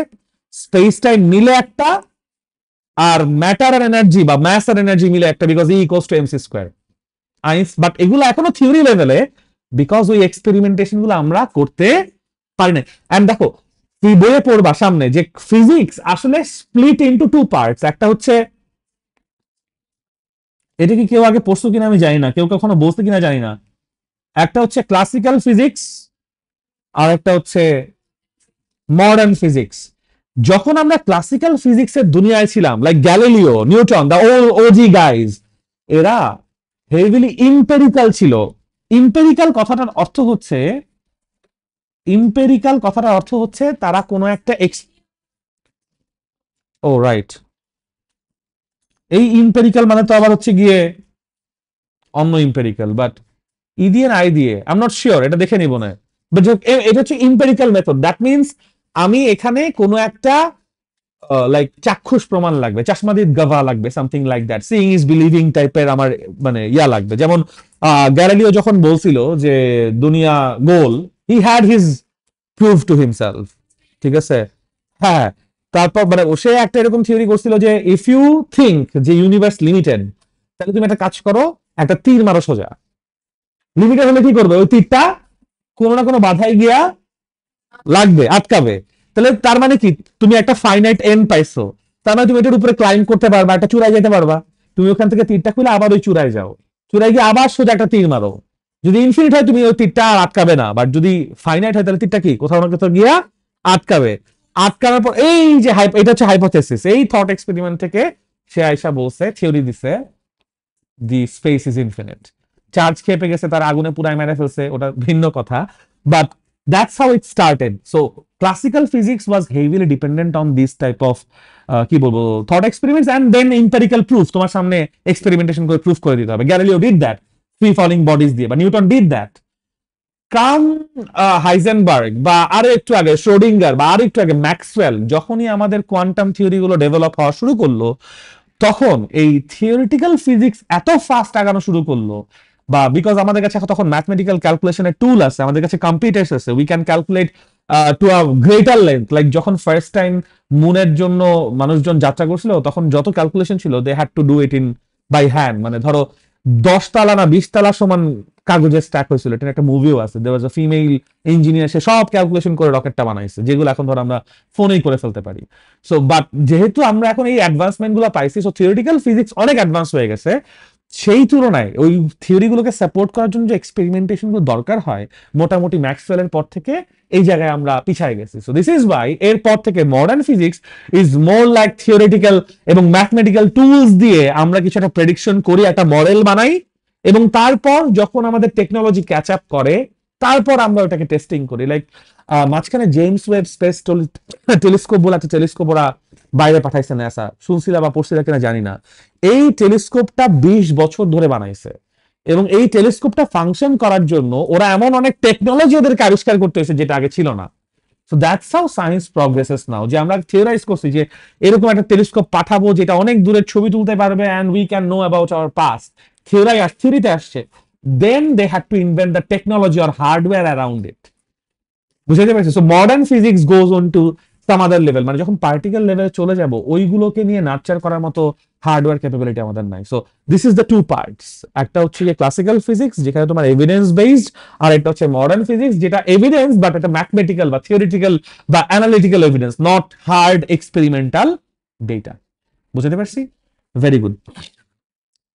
স্পেস টাইম মিলে একটা, আর ম্যাটার আর এনার্জি বা ম্যাস আর এনার্জি মিলে একটা, because E equals to MC square. But এগুলো এখনো থিওরি লেভেলে, বিকজ ওই এক্সপেরিমেন্টেশন গুলো আমরা করতে পারি না। এন্ড দেখো, তুই বইয়ে পড়বা সামনে যে ফিজিক্স আসলে স্প্লিট ইনটু টু পার্টস। একটা হচ্ছে, এটা কি কেউ আগে পড়ছো কিনা আমি জানি না, কেউ কখনো বলছে কিনা জানি না, একটা হচ্ছে ক্লাসিক্যাল ফিজিক্স আর একটা হচ্ছে মডার্ন ফিজিক্স। যখন আমরা ক্লাসিক্যাল ফিজিক্সের দুনিয়ায় ছিলাম, লাইক গ্যালিলিও, নিউটন, দা ওজি গাইজ, এরা হেভিলি ইম্পেরিক্যাল ছিল। ইম্পেরিক্যাল কথাটার অর্থ হচ্ছে, ইম্পেরিক্যাল কথাটার অর্থ হচ্ছে তারা কোনো একটা ও রাইট, এই ইম্পেরিক্যাল মানে তো আবার হচ্ছে গিয়ে অন্য ইম্পেরিক্যাল, বাট ই দিয়ে না আই দিয়ে, আই এম নট শিওর, এটা দেখে নিব না। বাট এটা হচ্ছে ইম্পেরিক্যাল মেথড। দ্যাট মিনস আমি এখানে কোনো একটা লাইক চাক্ষুষ প্রমাণ লাগবে, চাশমাদিদ গাভা লাগবে, something like that, seeing is believing টাইপের আমার মানে ইয়া লাগবে। যেমন গ্যালিলিও যখন বলছিল যে দুনিয়া গোল, he had his proof to himself, ঠিক আছে। হ্যাঁ, তারপর মানে সে একটা এরকম থিওরি করছিল যে ইফ ইউ থিঙ্ক যে ইউনিভার্স লিমিটেড, তাহলে তুমি একটা কাজ করো, একটা তীর মারো সোজা। লিমিটেড হলে কি করবে, ওই তীরটা কোনো না কোনো বাধায় গিয়া লাগবে, আটকাবে। তাহলে তার মানে কি, তুমি একটা ফাইনাইট এন্ড পাইছো, তার মানে তুমি এটার উপরে ক্লাইম্ব করতে পারবা, একটা চূড়ায় যেতে পারবা। তুমি ওখান থেকে তীরটা খুলে আবার ওই চূড়ায় যাও, চূড়ায় গিয়ে আবার সোজা একটা তীর মারো। যদি ইনফিনিট হয় তুমি ওই তীরটা আর আটকাবে না, বাট যদি ফাইনাইট হয় তাহলে তীরটা কি কোথাও না কোথাও গিয়া আটকাবে। আটকানোর পর এই যে এটা হচ্ছে হাইপোথেসিস, এই থট এক্সপেরিমেন্ট থেকে সে আয়সা বলছে, থিওরি দিছে, দি স্পেস ইজ ইনফিনিট। চার্জ খেপে গেছে, তার আগুনে পুরাই মেরে ফেলছে, ওটা ভিন্ন কথা, but that's how it started. So classical physics was heavily dependent on this type of কি বলবো thought experiments and then empirical proof, তোমার সামনে experimentation করে প্রুফ করে দিতে হবে। Galileo did that, free falling bodies দিয়ে, বা Newton did that। Come Heisenberg বা আরো একটু আগে শ্রোডিঙ্গার বা আরো একটু আগে ম্যাক্সওয়েল, যখনই আমাদের কোয়ান্টাম থিওরি গুলো ডেভেলপ হওয়া শুরু করলো, তখন এই থিওরিটিক্যাল ফিজিক্স এত ফাস্ট আগানো শুরু করলো, বা বিকজ আমাদের কাছে তখন ম্যাথমেটিক্যাল ক্যালকুলেশনের টুল আছে, আমাদের কাছে কম্পিউটার্স আছে, we can calculate to a greater length. Like যখন ফার্স্ট টাইম মুনের জন্য মানুষজন যাত্রা করছিল, তখন যত ক্যালকুলেশন ছিল they had to do it in by hand. মানে ধরো 10 তলা না 20 তলা সমান কাগজের স্ট্যাক হয়েছিল, এটা একটা মুভিও আছে, দেয়ার ওয়াজ আ ফিমেল ইঞ্জিনিয়ার, সে সব ক্যালকুলেশন করে রকেটটা বানাইছে, যেগুলো এখন ধরো আমরা ফোনেই করে ফেলতে পারি। সো বাট যেহেতু আমরা এখন এই অ্যাডভান্সমেন্ট গুলো পাইছি, সো থিওরিটিক্যাল ফিজিক্স অনেক অ্যাডভান্স হয়ে গেছে। সেই তুলনায় ওই থিওরি গুলোকে সাপোর্ট করার জন্য যে এক্সপেরিমেন্টেশন গুলো দরকার হয়, মোটামুটি ম্যাক্সওয়েলের পর থেকে এই জায়গায় আমরা পিছায় গেছি। সো দিস ইজ ওয়াই এর পর থেকে modern physics is more like theoretical এবং ম্যাথমেটিক্যাল টুলস দিয়ে আমরা কিছু একটা প্রেডিকশন করি, একটা মডেল বানাই, এবং তারপর যখন আমাদের টেকনোলজি ক্যাচ আপ করে, তারপর আমরা ওটাকে টেস্টিং করি। লাইক মাঝখানে জেমস ওয়েব স্পেস টেলিস্কোপ বলে একটা টেলিস্কোপ ওরা বাইরে পাঠাইছে নাসা, শুনছিলা বা পড়ছিলা কিনা জানি না। এই টেলিস্কোপটা 20 বছর ধরে বানাইছে, এবং এই টেলিস্কোপটা ফাংশন করার জন্য ওরা এমন অনেক টেকনোলজি ওদেরকে আবিষ্কার করতে হয়েছে যেটা আগে ছিল না। সো দ্যাটস হাউ সায়েন্স প্রগ্রেসেস নাও, যে আমরা থিওরাইজ করছি যে এরকম একটা টেলিস্কোপ পাঠাবো যেটা অনেক দূরের ছবি তুলতে পারবে, and we can know about our past. থিওরিতে আসছে, then they had to invent the technology or hardware around it. বুঝতে পারছি? So modern physics goes on to some other level, মানে যখন পার্টিকেল লেভেলে চলে যাব ওইগুলোকে নিয়ে নার্চার করার মতো হার্ডওয়্যার ক্যাপাবিলিটি আমাদের নাই। So this is the two parts, একটা হচ্ছে যে ক্লাসিক্যাল ফিজিক্স যেখানে তোমার এভিডেন্স বেসড, আর একটা হচ্ছে মডার্ন ফিজিক্স যেটা এভিডেন্স বাট এটা ম্যাথমেটিক্যাল বা থিওরিটিক্যাল বা analytical evidence, not hard experimental data. বুঝতে পারছি? Very good.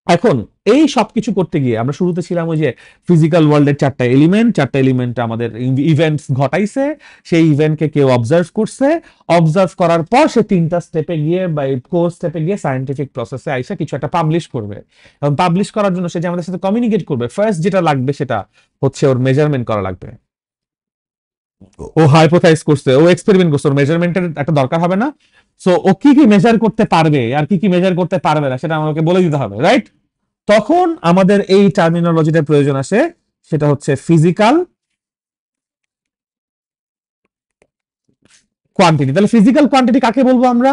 এখন এই সবকিছু করতে গিয়ে আমরা শুরুতে ছিলাম ওই যে ফিজিক্যাল ওয়ার্ল্ডের চারটা এলিমেন্ট আমাদের ইভেন্টস ঘটাইছে, সেই ইভেন্টকে কেউ অবজার্ভ করছে, অবজার্ভ করার পর সে তিনটা স্টেপে গিয়ে বা কোর স্টেপে গিয়ে সায়েন্টিফিক প্রসেসে আইসা কিছু একটা পাবলিশ করবে, এবং পাবলিশ করার জন্য সে যে আমাদের সাথে কমিউনিকেট করবে, ফার্স্ট যেটা লাগবে সেটা হচ্ছে ওর মেজারমেন্ট করা লাগবে। ও হাইপোথাইজ করছে, ও এক্সপেরিমেন্ট করছে, ওর মেজারমেন্টের একটা দরকার হবে না। সো ও কি কি মেজার করতে পারবে আর কি কি মেজার করতে পারবে না সেটা আমাকে বলে দিতে হবে, রাইট? তখন আমাদের এই টার্মিনোলজিটার প্রয়োজন আসে, সেটা হচ্ছে ফিজিক্যাল কোয়ান্টিটি। তাহলে ফিজিক্যাল কোয়ান্টিটি কাকে বলবো আমরা?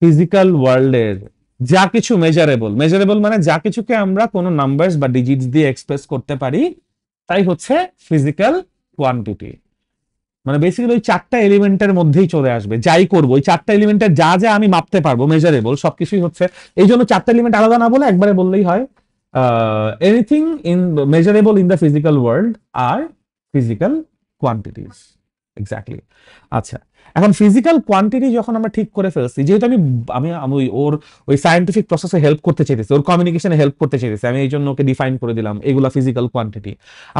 ফিজিক্যাল ওয়ার্ল্ডের যা কিছু মেজারেবল মানে যা কিছুকে আমরা কোনো নাম্বারস বা ডিজিটস দিয়ে এক্সপ্রেস করতে পারি, তাই হচ্ছে ফিজিক্যাল কোয়ান্টিটি। মানে বেসিক্যালি ওই চারটা এলিমেন্টের মধ্যেই চলে আসবে, যাই করবো ওই চারটা এলিমেন্টের যা যা আমি মাপতে পারবো মেজারেবল সবকিছুই হচ্ছে। এই জন্য চারটা এলিমেন্ট আলাদা না বলে একবারে বললেই হয় anything in measurable in the physical world আর ফিজিক্যাল কোয়ান্টিটিস। এক্স্যাক্টলি। আচ্ছা, এখন ফিজিক্যাল কোয়ান্টিটি যখন আমরা ঠিক করে ফেলছি, যেহেতু আমি আমি আমি ওর ওই সায়েন্টিফিক প্রসেসে হেল্প করতে চাইতেছি, ওর কমিউনিকেশনে হেল্প করতে চাইতেছি, আমি এই জন্য ওকে ডিফাইন করে দিলাম এগুলা ফিজিক্যাল কোয়ান্টিটি।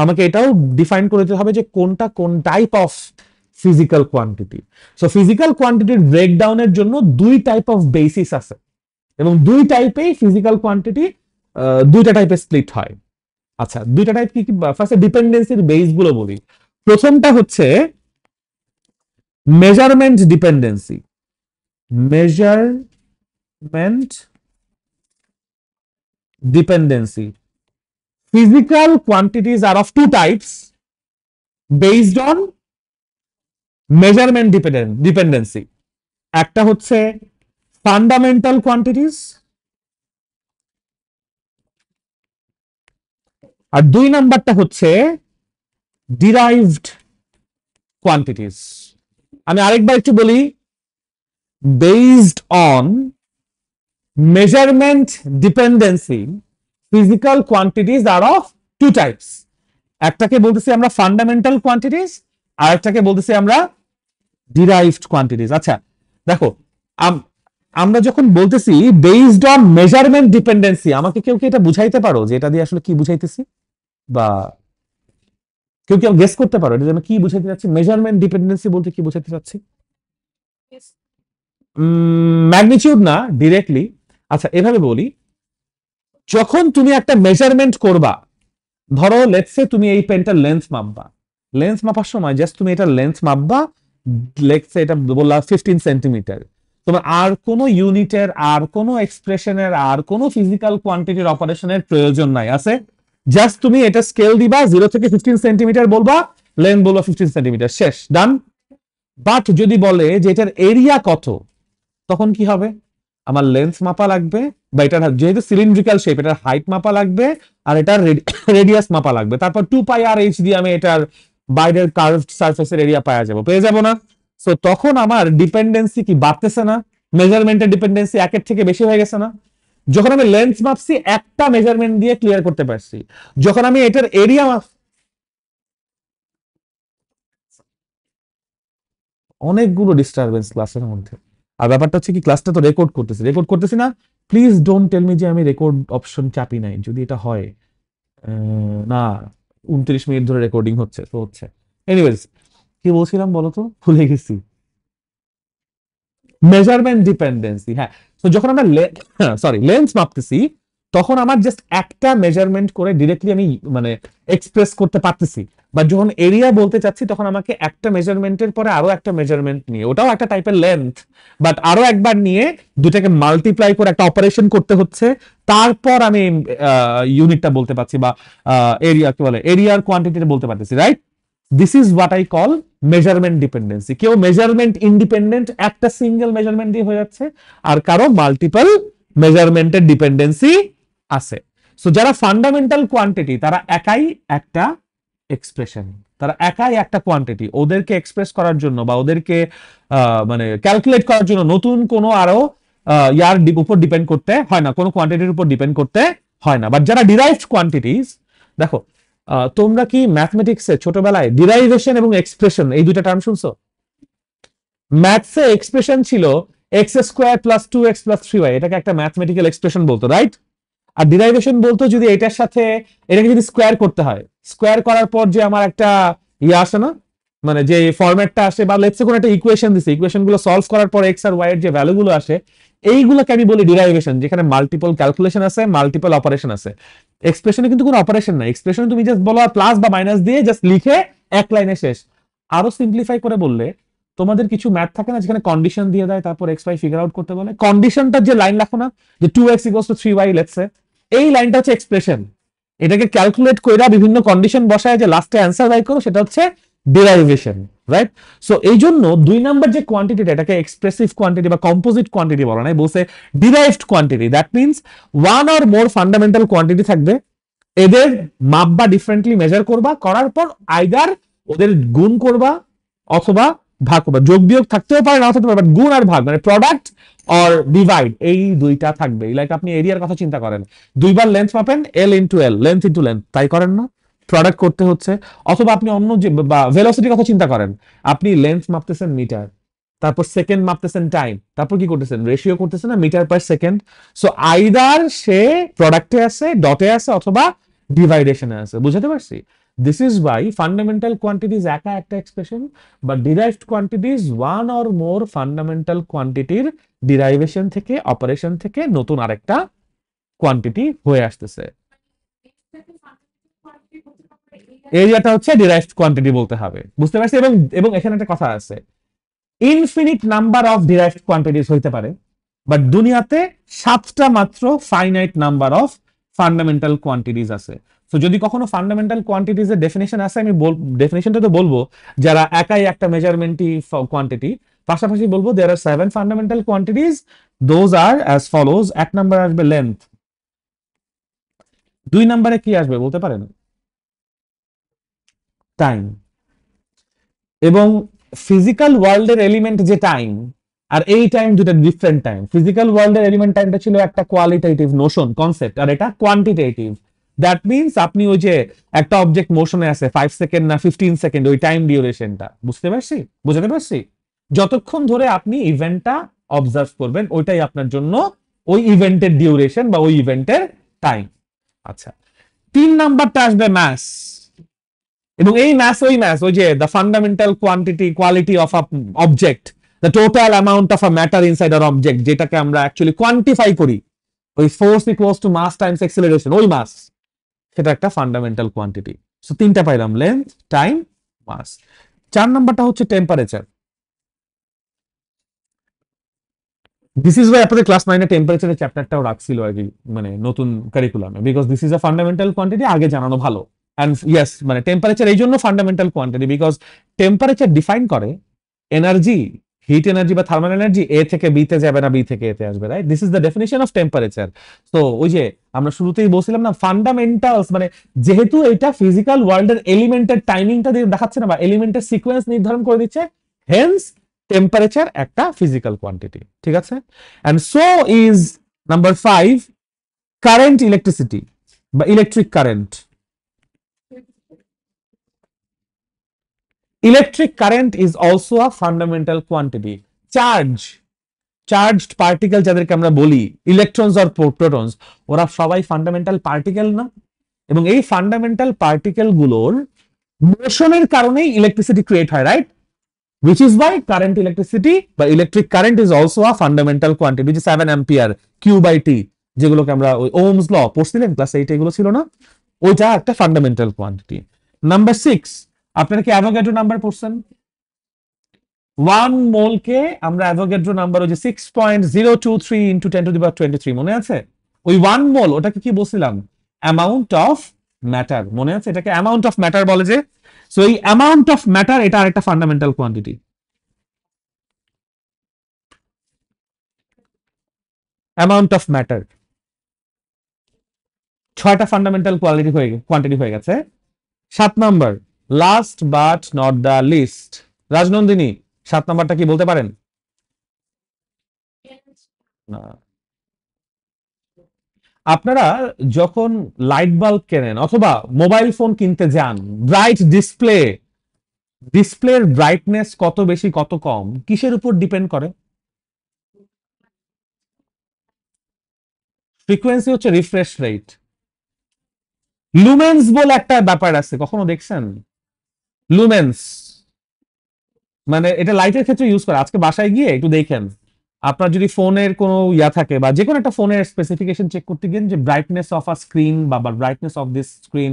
আমাকে এটাও ডিফাইন করে দিতে হবে যে কোনটা কোন type of physical quantity. So physical কোয়ান্টিটির ব্রেকডাউনের জন্য দুই টাইপ অফ বেসিস আছে, এবং দুই টাইপেই ফিজিক্যাল কোয়ান্টিটি দুইটা টাইপে স্প্লিট হয়। আচ্ছা, দুইটা টাইপ কি কি? ফার্স্টে ডিপেন্ডেন্সির বেস গুলো বলি। প্রথমটা হচ্ছে measurement dependency. Measurement dependency, physical quantities are of two types based on measurement dependency. একটা হচ্ছে ফান্ডামেন্টাল কোয়ান্টিটিস, আর দুই নাম্বারটা হচ্ছে ডিরাইভড কোয়ান্টিটিস। আমি আরেকবার একটু বলি, based on measurement dependency physical quantities are of two types. একটাকে বলতেছি আমরা ফান্ডামেন্টাল কোয়ান্টিটিস, আর একটাকে বলতেছি আমরা ডিরাইভড কোয়ান্টিটিস। আচ্ছা দেখো, আমরা যখন বলতেছি বেসড অন মেজারমেন্ট ডিপেন্ডেন্সি, আমাকে কেউ কি এটা বুঝাইতে পারো যে এটা দিয়ে আসলে কি বুঝাইতেছি, বা কেউ কেউ গেস করতে পারো এটা আমি কি বুঝাইতে চাচ্ছি? মেজারমেন্ট ডিপেন্ডেন্সি বলতে কি বুঝাইতে চাচ্ছি? ম্যাগনিটিউড না ডিরেক্টলি। আচ্ছা এভাবে বলি, যখন তুমি একটা মেজারমেন্ট করবা, ধরো লেটস সে তুমি এই পেনটার লেন্থ মাপবা, লেন্থ মাপার সময় জাস্ট তুমি এটার লেন্থ মাপবা, লেটস সে এটা বললা 15 সেন্টিমিটার। তোমার আর কোনো ইউনিটের, আর কোনো এক্সপ্রেশনের, আর কোনো ফিজিক্যাল কোয়ান্টিটির অপারেশনের প্রয়োজন নাই, আছে? জাস্ট তুমি এটা স্কেল দিবা, 0 থেকে 15 সেন্টিমিটার বলবা, লেন্থ বলবা 15 সেন্টিমিটার, শেষ, ডান। বাট যদি বলে যে এটার এরিয়া কত, তখন কি হবে? আমার লেন্থ মাপা লাগবে, বা এটার যেহেতু সিলিন্ড্রিক্যাল শেপ এটার হাইট মাপা লাগবে, আর এটার রেডিয়াস মাপা লাগবে, তারপর 2 পাই আর এইচ দিয়ে আমি এটার বাইরের কার্ভড সারফেসের এরিয়া পেয়ে যাব না? সো তখন আমার ডিপেন্ডেন্সি কি বাড়তেছে না? মেজারমেন্টের ডিপেন্ডেন্সি একের থেকে বেশি হয়ে গেছে না? যখন আমি লেন্থ মাপছি একটা মেজারমেন্ট দিয়ে ক্লিয়ার করতে পারছি, যখন আমি এটার এরিয়া অনেকগুলো ডিস্টারবেন্স ক্লাসের মধ্যে। আর ব্যাপারটা হচ্ছে কি, ক্লাসটা তো রেকর্ড করতেছি না, প্লিজ ডোন্ট টেল মি যে আমি রেকর্ড অপশন চাপি নাই। যদি এটা হয়, না 29 মিনিট ধরে রেকর্ডিং হচ্ছে তো হচ্ছে। এনিওয়েজ, কি বলছিলাম বলো তো, ভুলে গেছি। মেজারমেন্ট ডিপেন্ডেন্সি, হ্যাঁ। তো যখন আমরা লেন্থ মাপতেছি, তখন আমার জাস্ট একটা মেজারমেন্ট করে ডিরেক্টলি আমি মানে এক্সপ্রেস করতে পারতেছি। বাট যখন এরিয়া বলতে চাচ্ছি, তখন আমাকে একটা মেজারমেন্টের পরে আরো একটা মেজারমেন্ট নিয়ে, ওটাও একটা টাইপের লেন্থ, বাট আরো একবার নিয়ে দুটাকে মাল্টিপ্লাই করে একটা অপারেশন করতে হচ্ছে, তারপর আমি ইউনিটটা বলতে পারছি, বা এরিয়া কি বলে, এরিয়ার কোয়ান্টিটিটা বলতে পারতেছি, right? This is what I call measurement dependency. কেউ মেজারমেন্ট ইন্ডিপেন্ডেন্ট, একটা সিঙ্গেল মেজারমেন্ট দিয়ে হয়ে যাচ্ছে, আর কারো মাল্টিপল মেজারমেন্টের ডিপেন্ডেন্সি আছে। সো যারা ফান্ডামেন্টাল কোয়ান্টিটি তারা একাই একটা এক্সপ্রেশন, তারা একাই একটা কোয়ান্টিটি। ওদেরকে এক্সপ্রেস করার জন্য বা ওদেরকে মানে ক্যালকুলেট করার জন্য নতুন কোনো আরো ইয়ার উপর ডিপেন্ড করতে হয় না, কোনো কোয়ান্টিটির উপর ডিপেন্ড করতে হয় না। বাট যারা ডিরাইভড কোয়ান্টিটিস, দেখো তোমরা কি ম্যাথমেটিক্সে ছোটবেলায় ডিরাইভেশন এবং এক্সপ্রেশন এই দুইটা টার্ম শুনছো? ম্যাথসে এক্সপ্রেশন ছিল x square plus 2x plus 3y, এটাকে একটা ম্যাথমেটিক্যাল এক্সপ্রেশন বলতো, রাইট? আর ডিরাইভেশন বলতো যদি এটার সাথে এটাকে যদি স্কোয়ার করতে হয়, স্কোয়ার করার পর যে আমার একটা ইয়ে আসে না, মানে যে ফরম্যাটটা আসে, বা লেটসে কোনো একটা ইকুয়েশন দিছে, ইকুয়েশন গুলো সলভ করার পর এক্স আর ওয়াই এর যে ভ্যালুগুলো আসে, এইগুলোকে আমি বলি ডিরাইভেশন, যেখানে মাল্টিপল ক্যালকুলেশন আছে, মাল্টিপল অপারেশন আছে। এক্সপ্রেশনে কিন্তু কোনো অপারেশন নাই, এক্সপ্রেশন তুমি জাস্ট বলো প্লাস বা মাইনাস দিয়ে জাস্ট লিখে এক লাইনে শেষ। আরো সিম্পলিফাই করে বললে, তোমাদের কিছু ম্যাথ থাকে না যেখানে কন্ডিশন দিয়ে দেয় তারপর এক্স ওয়াই ফিগার আউট করতে বলে, কন্ডিশনটার যে লাইন রাখো না, যে 2x equals to 3y let's say, এই লাইনটা হচ্ছে এক্সপ্রেশন। এটাকে ক্যালকুলেট কইরা বিভিন্ন কন্ডিশন বসায় যে লাস্টে অ্যান্সার বাই করো, সেটা হচ্ছে ডেরাইভেশন, রাইট? সো এই জন্য 2 নাম্বার যে কোয়ান্টিটিটা, এটাকে এক্সপ্রেসিভ কোয়ান্টিটি বা কম্পোজিট কোয়ান্টিটি বলা নাই, বলছে derived quantity. That means one or more fundamental quantity থাকবে, এদের মাপ বা ডিফারেন্টলি মেজার করবা, করার পর আইদার ওদের গুণ করবা অথবা ভাগ করবা। যোগ বিয়োগ থাকতেও পারে, না থাকতে পারে, বাট গুণ আর ভাগ মানে প্রোডাক্ট অর ডিভাইড, এই দুইটা থাকবে। লাইক আপনি এরিয়ার কথা চিন্তা করেন, দুইবার length মাপেন, L into L, length into length, তাই করেন না? প্রোডাক্ট করতে হচ্ছে। অথবা আপনি অন্য যে বা ভেলোসিটির কথা চিন্তা করেন, আপনি লেন্থ মাপতেছেন মিটার, তারপর সেকেন্ড মাপতেছেন টাইম, তারপর কি করতেছেন, রেশিও করতেছেন না, metre per second. So either সে প্রোডাক্টে আছে, ডটে আছে, অথবা ডিভাইডেশনে আছে। বুঝাতে পারছি? This is why fundamental quantities একা একটা এক্সপ্রেশন, বা derived quantities one or more fundamental কোয়ান্টিটির ডিরাইভেশন থেকে, অপারেশন থেকে নতুন আরেকটা কোয়ান্টিটি হয়ে আসতেছে। এরিয়াটা হচ্ছে ডিরাইভড কোয়ান্টিটি বলতে হবে, বুঝতে পারছি? এবং এবং এখানে একটা কথা আছে, infinite number of derived quantities হইতে পারে, বাট দুনিয়াতে 7টা মাত্র finite number of fundamental quantities আছে। তো যদি কখনো ফান্ডামেন্টাল কোয়ান্টিটিস এর ডেফিনেশন আছে, আমি ডেফিনেশনটা তো বলবো যারা একাই একটা মেজারমেন্টই কোয়ান্টিটি, পাশাপাশি বলবো দেয়ার আর 7 fundamental quantities, those are as follows. 1 number আসবে লেন্থ, 2 নাম্বারে কি আসবে বলতে পারেন? টাইম। এবং ফিজিক্যাল ওয়ার্ল্ডের এলিমেন্ট যে টাইম, আর এই টাইম দুটো ডিফারেন্ট টাইম। ফিজিক্যাল ওয়ার্ল্ডের এলিমেন্ট টাইমটা ছিল একটা কোয়ালিটেটিভ নোশন, কনসেপ্ট, আর এটা কোয়ান্টিটেটিভ। দ্যাট মিনস আপনি ওই যে একটা অবজেক্ট মোশনে আছে 5 সেকেন্ড না 15 সেকেন্ড, ওই টাইম ডিউরেশনটা, বুঝতে পারছি? বুঝাতে পারছি? যতক্ষণ ধরে আপনি ইভেন্টটা অবজার্ভ করবেন, ওইটাই আপনার জন্য ওই ইভেন্টের ডিউরেশন বা ওই ইভেন্টের টাইম। আচ্ছা, 3 নাম্বারটা আসবে ম্যাস। এবং এই ম্যাস ওই ম্যাস, ওই যে the fundamental quality of a object, the total amount of a matter inside our object, যেটাকে আমরা অ্যাকচুয়ালি কোয়ান্টিফাই করি, ওই force equals to mass times acceleration, ওই মাস, সেটা একটা ফান্ডামেন্টাল কোয়ান্টিটি। সো 3টা পাইলাম, লেন্থ, টাইম, মাস। 4 নাম্বারটা হচ্ছে টেম্পারেচার। দিস ইজ ওয়াই আপনাদের ক্লাস 9-এ টেম্পারেচারের চ্যাপ্টারটাও রাখছিল আর কি, মানে নতুন কারিকুলামে, because this is a fundamental quantity, আগে জানানো ভালো। অ্যান্ড ইয়েস, মানে টেম্পারেচার এই জন্য fundamental quantity, because temperature define করে এনার্জি, হিট এনার্জি বা থার্মাল এনার্জি এ থেকে বি তে যাবে না বি থেকে এতে আসবে, right? This is the definition of temperature. তো ওই যে আমরা শুরুতেই বলছিলাম না, ফান্ডামেন্টালস মানে যেহেতু এটা ফিজিক্যাল ওয়ার্ল্ডের এলিমেন্টের টাইমিংটা দেখাচ্ছে না, বা এলিমেন্টের সিকোয়েন্স নির্ধারণ করে দিচ্ছে, হেন্স টেম্পারেচার একটা ফিজিক্যাল কোয়ান্টিটি, ঠিক আছে? And so is number 5 current, electricity বা electric current. Electric current is also a fundamental quantity. Charge, charged particle যাদেরকে আমরা বলি ইলেকট্রনস অর প্রোটনস, ওরা সবাই ফান্ডামেন্টাল পার্টিকেল না? এবং এই ফান্ডামেন্টাল পার্টিকেল গুলোর মোশনের কারণেই ইলেকট্রিসিটি ক্রিয়েট হয়, right? Which is why current electricity বা electric current is also a fundamental quantity, which is 7 ampere Q by T, যেগুলোকে আমরা ওই ওহমস ল পড়ছিলেন ক্লাস 8, এগুলো ছিল না? ওইটা একটা ফান্ডামেন্টাল কোয়ান্টিটি। নাম্বার 6, আপনারা কি অ্যাভোগাড্রো নাম্বার পড়ছেন? 1 মোলকে আমরা অ্যাভোগাড্রো নাম্বার ওই যে 6.023 ইন্টু 10⁻23, মনে আছে? ওই 1 মোল, ওটাকে কি বলছিলাম? অ্যামাউন্ট অফ ম্যাটার, মনে আছে? এটাকে অ্যামাউন্ট অফ ম্যাটার বলে যে। সো এই অ্যামাউন্ট অফ ম্যাটার, এটা আরেকটা fundamental quantity. Amount of matter, 6টা ফান্ডামেন্টাল কোয়ান্টিটি হয়ে গেছে। 7 নম্বর, last but not the least. Rajnandini, 7 নম্বরটা কি বলতে পারেন? না। আপনারা যখন লাইট বাল্ব কেনেন অথবা মোবাইল ফোন কিনতে যান, ব্রাইট ডিসপ্লের ব্রাইটনেস কত বেশি কত কম কিসের উপর ডিপেন্ড করে? ফ্রিকোয়েন্সি হচ্ছে রিফ্রেশ রেট। লুমেন্স বলে একটা ব্যাপার আছে, কখনো দেখছেন? লুমেন্স মানে এটা লাইটের ক্ষেত্রে ইউজ করে। আজকে বাসায় গিয়ে একটু দেখেন, আপনার যদি ফোনের কোনো ইয়া থাকে বা যে কোনো একটা ফোনের স্পেসিফিকেশন চেক করতে গেলে যে ব্রাইটনেস অফ আ স্ক্রিন বা ব্রাইটনেস অফ দিস স্ক্রিন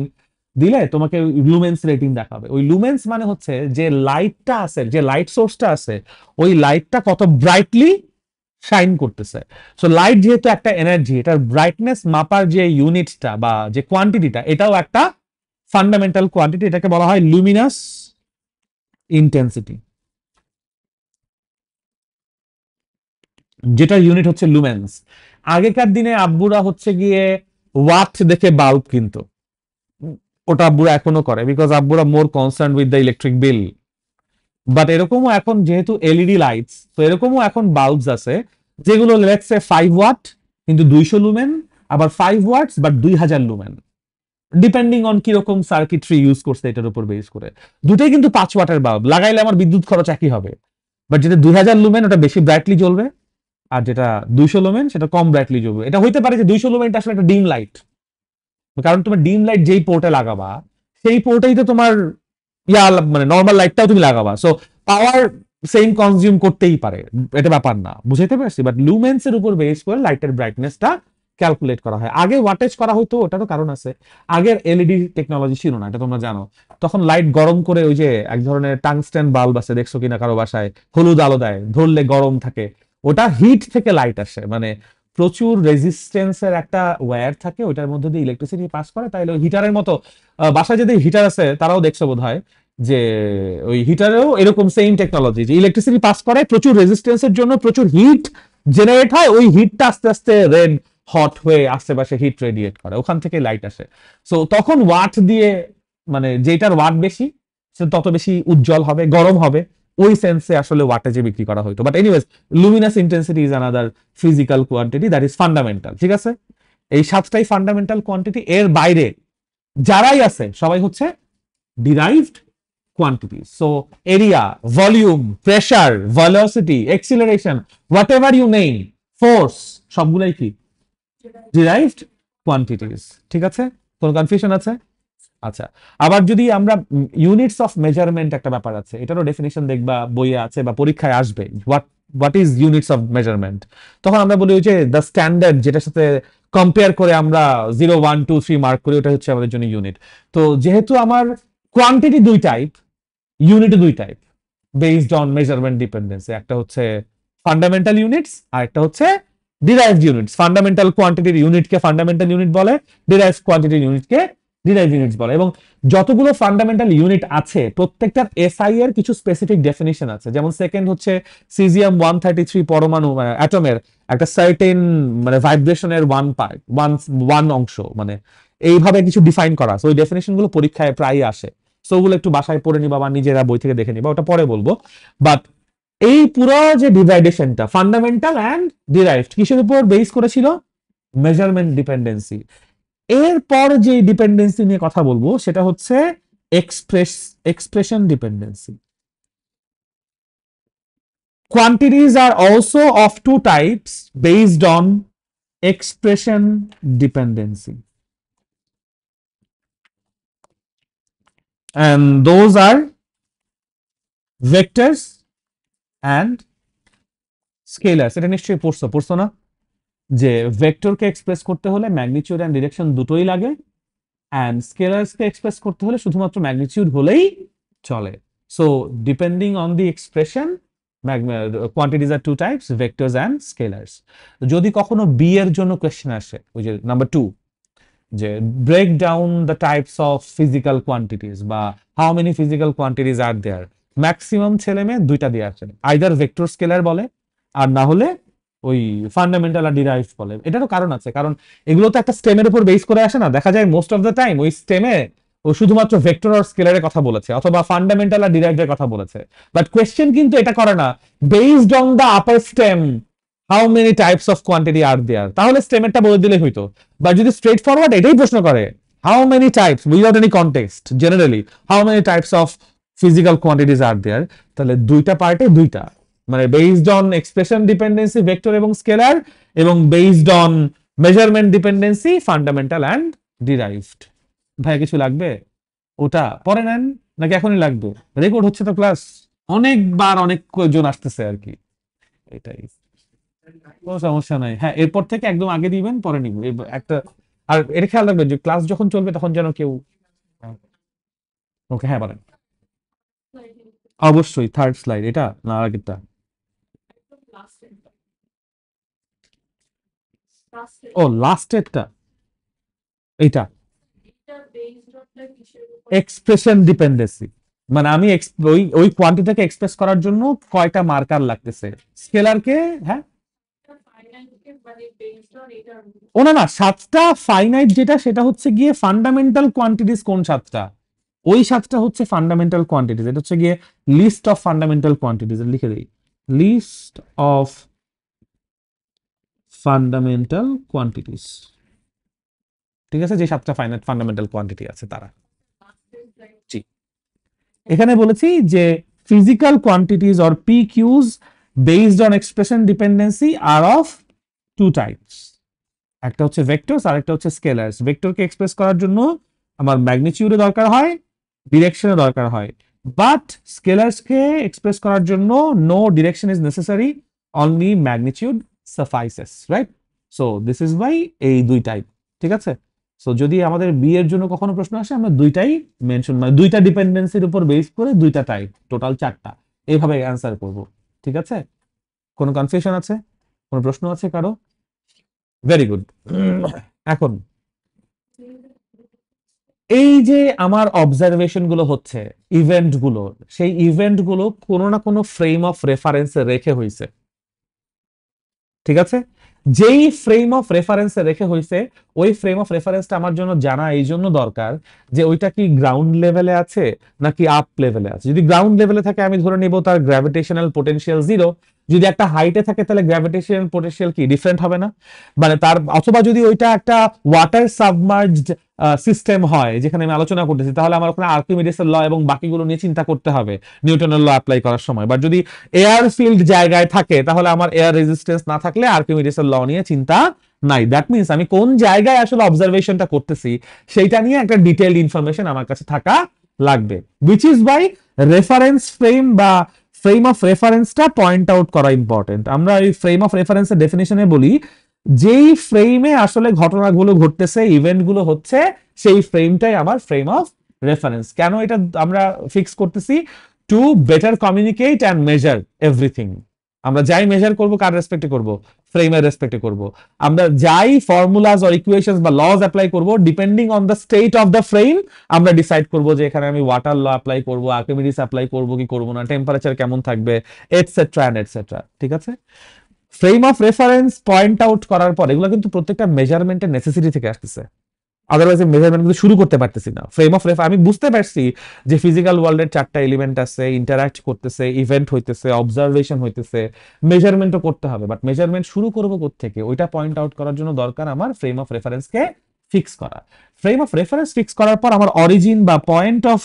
দিলে তোমাকে লুমেন্স রেটিং দেখাবে। ওই লুমেন্স মানে হচ্ছে যে লাইটটা আছে, যে লাইট সোর্সটা আছে, ওই লাইটটা কত ব্রাইটলি শাইন করতেছে। সো লাইট যেহেতু একটা এনার্জি, এটার ব্রাইটনেস মাপার যে ইউনিটটা বা যে কোয়ান্টিটিটা, এটাও একটা ফান্ডামেন্টাল কোয়ান্টিটি। এটাকে বলা হয় লুমিনাস ইন্টেন্সিটি, যেটার ইউনিট হচ্ছে লুমেন্স। আগেকার দিনে আব্বুরা হচ্ছে গিয়ে ওয়াট দেখে বাল্ব কিনতো। ওটা আব্বুরা এখনো করে, বিকজ আব্বুরা more concern with the electric bill. But এরকমও এখন যেহেতু এলইডি লাইটস, তো এরকমও এখন বাল্বস আছে যেগুলো লেটস সে 5 ওয়াট কিন্তু 200 লুমেন, আবার 5 ওয়াটস বাট 2000 লুমেন, ডিপেন্ডিং অন কিরকম সার্কিট্রি ইউজ করছে এটার উপর বেস করে। দুটোই কিন্তু 5 ওয়াটের বাল্ব, লাগাইলে আমার বিদ্যুৎ খরচ একই হবে। বাট যেটা 2000 লুমেন ওটা বেশি ব্রাইটলি জ্বলবে, আর যেটা 200 লুমেন সেটা কম ব্রাইটলি জ্বলবে। এটা হইতে পারে যে 200 লুমেনটা আসলে একটা ডিম লাইট, কারণ তুমি ডিম লাইট যেই পোর্টে লাগাবা সেই পোর্টেই তো তোমার ইয়া মানে নর্মাল লাইটটাও তুমি লাগাবা, সো পাওয়ার সেম কনজিউম করতেই পারে, এটা ব্যাপার না, বুঝাইতে পারছি? বাট লুমেন্স এর উপর বেস করে লাইটের ব্রাইটনেসটা ক্যালকুলেট করা হয়। আগে ওয়াটেজ করা হতো, ওটারও কারণ আছে। আগের এলইডি টেকনোলজি ছিল না, এটা তোমরা জানো। তখন লাইট গরম করে, ওই যে এক ধরনের টাংস্টেন বাল্ব আছে, দেখছো কিনা কারো বাসায়, হলুদ আলো দেয়, ধরলে গরম থাকে, ওটা হিট থেকে লাইট আসে, মানে প্রচুর রেজিস্ট্যান্সের একটা ওয়্যার থাকে, ওইটার মধ্যে দিয়ে ইলেকট্রিসিটি পাস করে, তাইলে হিটারের মতো। বাসায় যদি হিটার আছে তারাও দেখছো বোধ হয় যে ওই হিটারেও এরকম সেম টেকনোলজি, যে ইলেকট্রিসিটি পাস করে, প্রচুর রেজিস্ট্যান্সের জন্য প্রচুর হিট জেনারেট হয়, ওই হিটটা আস্তে আস্তে রেড হট হয়ে আশেপাশে হিট রেডিয়েট করে, ওখান থেকে লাইট আসে। সো তখন ওয়াট দিয়ে, মানে যেটার ওয়াট বেশি সে তত বেশি উজ্জ্বল হবে, গরম হবে, ওই সেন্সে আসলে ওয়াটেজে বিক্রি করা হতো। But anyways, Luminous intensity is another physical quantity that is fundamental. ঠিক আছে, এই 7টাই ফান্ডামেন্টাল কোয়ান্টিটি। এর বাইরে যারাই আছে সবাই হচ্ছে derived quantities. So area, volume, pressure, velocity, acceleration, whatever you name, force, সবগুলাই কি derived quantities। ঠিক আছে, কোনো কনফিউশন আছে? আচ্ছা, আবার যদি আমরা ইউনিটস অফ মেজারমেন্ট, একটা ব্যাপার আছে, এটারও ডেফিনিশন দেখবা বইয়ে আছে বা পরীক্ষায় আসবে, what is units of measurement. তখন আমরা বলি ওই যে দ্য স্ট্যান্ডার্ড, যেটার সাথে কম্পেয়ার করে আমরা 0 1 2 3 মার্ক করি, ওটা হচ্ছে আমাদের জন্য ইউনিট। তো যেহেতু আমার quantity 2 type, unit 2 type, based on measurement dependency, একটা হচ্ছে ফান্ডামেন্টাল ইউনিটস আর একটা হচ্ছে ডিরাইভড ইউনিটস। ফান্ডামেন্টাল কোয়ান্টিটির ইউনিটকে ফান্ডামেন্টাল ইউনিট বলে, ডিরাইভড কোয়ান্টিটির ইউনিটকে ডিরাইভড ইউনিটস বলে। এবং যতগুলো ফান্ডামেন্টাল ইউনিট আছে প্রত্যেকটার এসআই এর কিছু স্পেসিফিক ডেফিনিশন আছে। যেমন সেকেন্ড হচ্ছে সিজিয়াম 133 পরমাণু অ্যাটমের একটা সার্টেন মানে ভাইব্রেশনের ওয়ান অংশ, মানে এইভাবে কিছু ডিফাইন করা আছে। ওই ডেফিনেশন গুলো পরীক্ষায় প্রায় আসে, সো ওগুলো একটু বাসায় পড়ে নিবা বা নিজেরা বই থেকে দেখে নিবা, ওটা পরে বলবো। বাট এই পুরো যে ডিভাইডেশনটা ফান্ডামেন্টাল অ্যান্ড ডিরাইভড কিসের উপর বেস করেছিল? Measurement dependency. এরপর যে ডিপেন্ডেন্সি নিয়ে কথা বলবো সেটা হচ্ছে expression dependency. Quantities are also of 2 types based on expression dependency, and those are vectors and scalars। এটা নিশ্চয়ই পড়ছো না, যে ভেক্টরকে এক্সপ্রেস করতে হলে ম্যাগনিটিউড এন্ড ডিরেকশন দুটোই লাগে, অ্যান্ড স্কেলার্সকে এক্সপ্রেস করতে হলে শুধুমাত্র ম্যাগনিটিউড হলেই চলে। So depending on the expression, quantities are 2 types, vectors and scalars. যদি কখনো বি এর জন্য কোয়েশ্চেন আসে, ওই যে নাম্বার 2, যে break down the types of physical quantities বা how many physical quantities are there, maximum ছেলে মেয়ে 2টা দিয়ে আসে, আইদার ভেক্টর স্কেলার বলে আর না হলে ওই ফান্ডামেন্টাল আর ডিরাইভ বলে। এটারও কারণ আছে, কারণ এগুলো তো একটা স্টেমের উপর বেস করে আসে না, দেখা যায় মোস্ট অফ দ্য টাইম ওই স্টেমে ও শুধুমাত্র ভেক্টর আর স্কেলারের কথা বলেছে অথবা ফান্ডামেন্টাল আর ডিরাইভের কথা বলেছে, বাট কোয়েশ্চেন কিন্তু এটা করে না based on the upper stem how many types of quantity are there, তাহলে স্টেমেরটা বলে দিলে হইতো। বা যদি স্ট্রেট ফরওয়ার্ড এটাই প্রশ্ন করে how many types without any context generally how many types of physical quantities are there, তাহলে দুইটা পার্টে দুইটা, মানে based on expression dependency vector এবং স্কেলার, এবং based on measurement dependency fundamental and derived. ভাই কিছু লাগবে? ওটা পরে নেন নাকি এখনই লাগবে? রেকর্ড হচ্ছে তো ক্লাস, অনেকবার অনেক জন আসতেছে আর কি, এটাই। কোনো সমস্যা নাই, হ্যাঁ এরপর থেকে একদম আগে দিবেন, পরে নিব একটা। আর এটা খেয়াল রাখবেন যে ক্লাস যখন চলবে তখন যেন কেউ, ওকে হ্যাঁ বলেন। অবশ্যই থার্ড স্লাইড এটা না আগেরটা? ও লাস্টেরটা, এইটা এক্সপ্রেশন ডিপেন্ডেন্সি, মানে আমি ওই ওই কোয়ান্টিটাকে এক্সপ্রেস করার জন্য কয়টা মার্কার লাগতেছে স্কেলারকে। হ্যাঁ ও না না, সাতটা ফাইনাইট যেটা সেটা হচ্ছে গিয়ে ফান্ডামেন্টাল কোয়ান্টিটিস, কোন সাতটা? ওই সাতটা হচ্ছে ফান্ডামেন্টাল কোয়ান্টিটিস, এটা হচ্ছে গিয়ে লিস্ট অফ ফান্ডামেন্টাল কোয়ান্টিটিস, লিখে দিই লিস্ট অফ ফান্ডামেন্টাল কোয়ান্টিটিস। ঠিক আছে, যে সাতটা ফাইনাইট ফান্ডামেন্টাল কোয়ান্টিটি আছে তারা। জি, এখানে বলেছি যে physical quantities or P Qs based on expression dependency are of two types, একটা হচ্ছে ভেক্টরস আর একটা হচ্ছে স্কেলার্স। ভেক্টরকে এক্সপ্রেস করার জন্য আমার ম্যাগনিটিউডে দরকার হয়, ডিরেকশনে দরকার হয়, বাট স্কেলার্সকে এক্সপ্রেস করার জন্য no direction is necessary, only magnitude suffices, right? So this is by এই দুই টাইপ, ঠিক আছে? সো যদি আমাদের বি এর জন্য কখনো প্রশ্ন আসে আমরা দুইটাই মেনশন, মানে দুইটা ডিপেন্ডেন্সির উপর বেস করে দুইটা টাইপ, টোটাল চারটা, এইভাবে অ্যান্সার করব। ঠিক আছে? কোনো কনফিউশন আছে? কোনো প্রশ্ন আছে কারো? Very good. এখন এই যে আমার অবজারভেশন গুলো হচ্ছে, ইভেন্ট গুলো, সেই ইভেন্ট গুলো কোনো না কোনো ফ্রেম অফ রেফারেন্সে রেখে হইছে, ঠিক আছে? যেই ফ্রেম অফ রেফারেন্সে রেখে হইছে, ওই ফ্রেম অফ রেফারেন্সটা আমার জন্য জানা এই জন্য দরকার যে ওইটা কি গ্রাউন্ড লেভেলে আছে নাকি আপ লেভেলে আছে। যদি গ্রাউন্ড লেভেলে থাকে আমি ধরে নিব তার গ্র্যাভিটেশনাল পোটেনশিয়াল জিরো, যদি একটা হাইটে থাকে তাহলে গ্র্যাভিটেশনাল পোটেনশিয়াল কি ডিফারেন্ট হবে না? মানে তার, অথবা যদি ওইটা একটা ওয়াটার সাবমার্জড সিস্টেম হয় যেখানে আমি আলোচনা করতেছি, তাহলে আমার ওখানে আর্কিমিডিসের ল এবং বাকিগুলো নিয়ে চিন্তা করতে হবে নিউটনের ল অ্যাপ্লাই করার সময়। বাট যদি এয়ার ফিল্ড জায়গায় থাকে তাহলে আমার এয়ার রেজিস্ট্যান্স না থাকলে আর্কিমিডিসের ল নিয়ে চিন্তা নাই। দ্যাট মিন্স আমি কোন জায়গায় আসলে অবজারভেশনটা করতেছি সেইটা নিয়ে একটা ডিটেইলড ইনফরমেশন আমার কাছে থাকা লাগবে, which is by reference frame বা ফ্রেম অফ রেফারেন্সটা পয়েন্ট আউট করা ইম্পর্টেন্ট। আমরা এই ফ্রেম অফ রেফারেন্সের ডেফিনেশনে বলি যেই ফ্রেমে আসলে ঘটনাগুলো ঘটতেছে, ইভেন্টগুলো হচ্ছে, সেই ফ্রেমটাই আমার ফ্রেম অফ রেফারেন্স। কেন এটা আমরা ফিক্স করতেছি? To better communicate and measure everything. আমরা যাই মেজার করব কার রেসপেক্টে করব? ফ্রেমের রেসপেক্টে করব। আমরা যাই ফর্মুলাস অর ইকুয়েশনস বা লজ অ্যাপ্লাই করব, depending on the state of the frame আমরা ডিসাইড করব যে এখানে আমি ওয়াটার ল অ্যাপ্লাই করব, আর্কিমিডিস অ্যাপ্লাই করব কি করব না, টেম্পারেচার কেমন থাকবে, এটসেট্রা এন্ড এটসেট্রা। ঠিক আছে? Frame of reference point out করার পর এগুলো কিন্তু প্রত্যেকটা মেজারমেন্টের নেসেসিটি থেকে আসতেছে, আদারওয়াইজ মেজারমেন্ট কিন্তু শুরু করতে পারতেছি না। ফ্রেম অফ রেফার আমি বুঝতে পারছি যে ফিজিক্যাল ওয়ার্ল্ডের চারটা এলিমেন্ট আছে, ইন্টারাক্ট করতেছে, ইভেন্ট হইতেছে, অবজারভেশন হইতেছে, মেজারমেন্টও করতে হবে, বাট মেজারমেন্ট শুরু করবো কোত্থেকে ওইটা পয়েন্ট আউট করার জন্য দরকার আমার ফ্রেম অফ রেফারেন্সকে ফিক্স করা। ফ্রেম অফ রেফারেন্স ফিক্স করার পর আমার অরিজিন বা পয়েন্ট অফ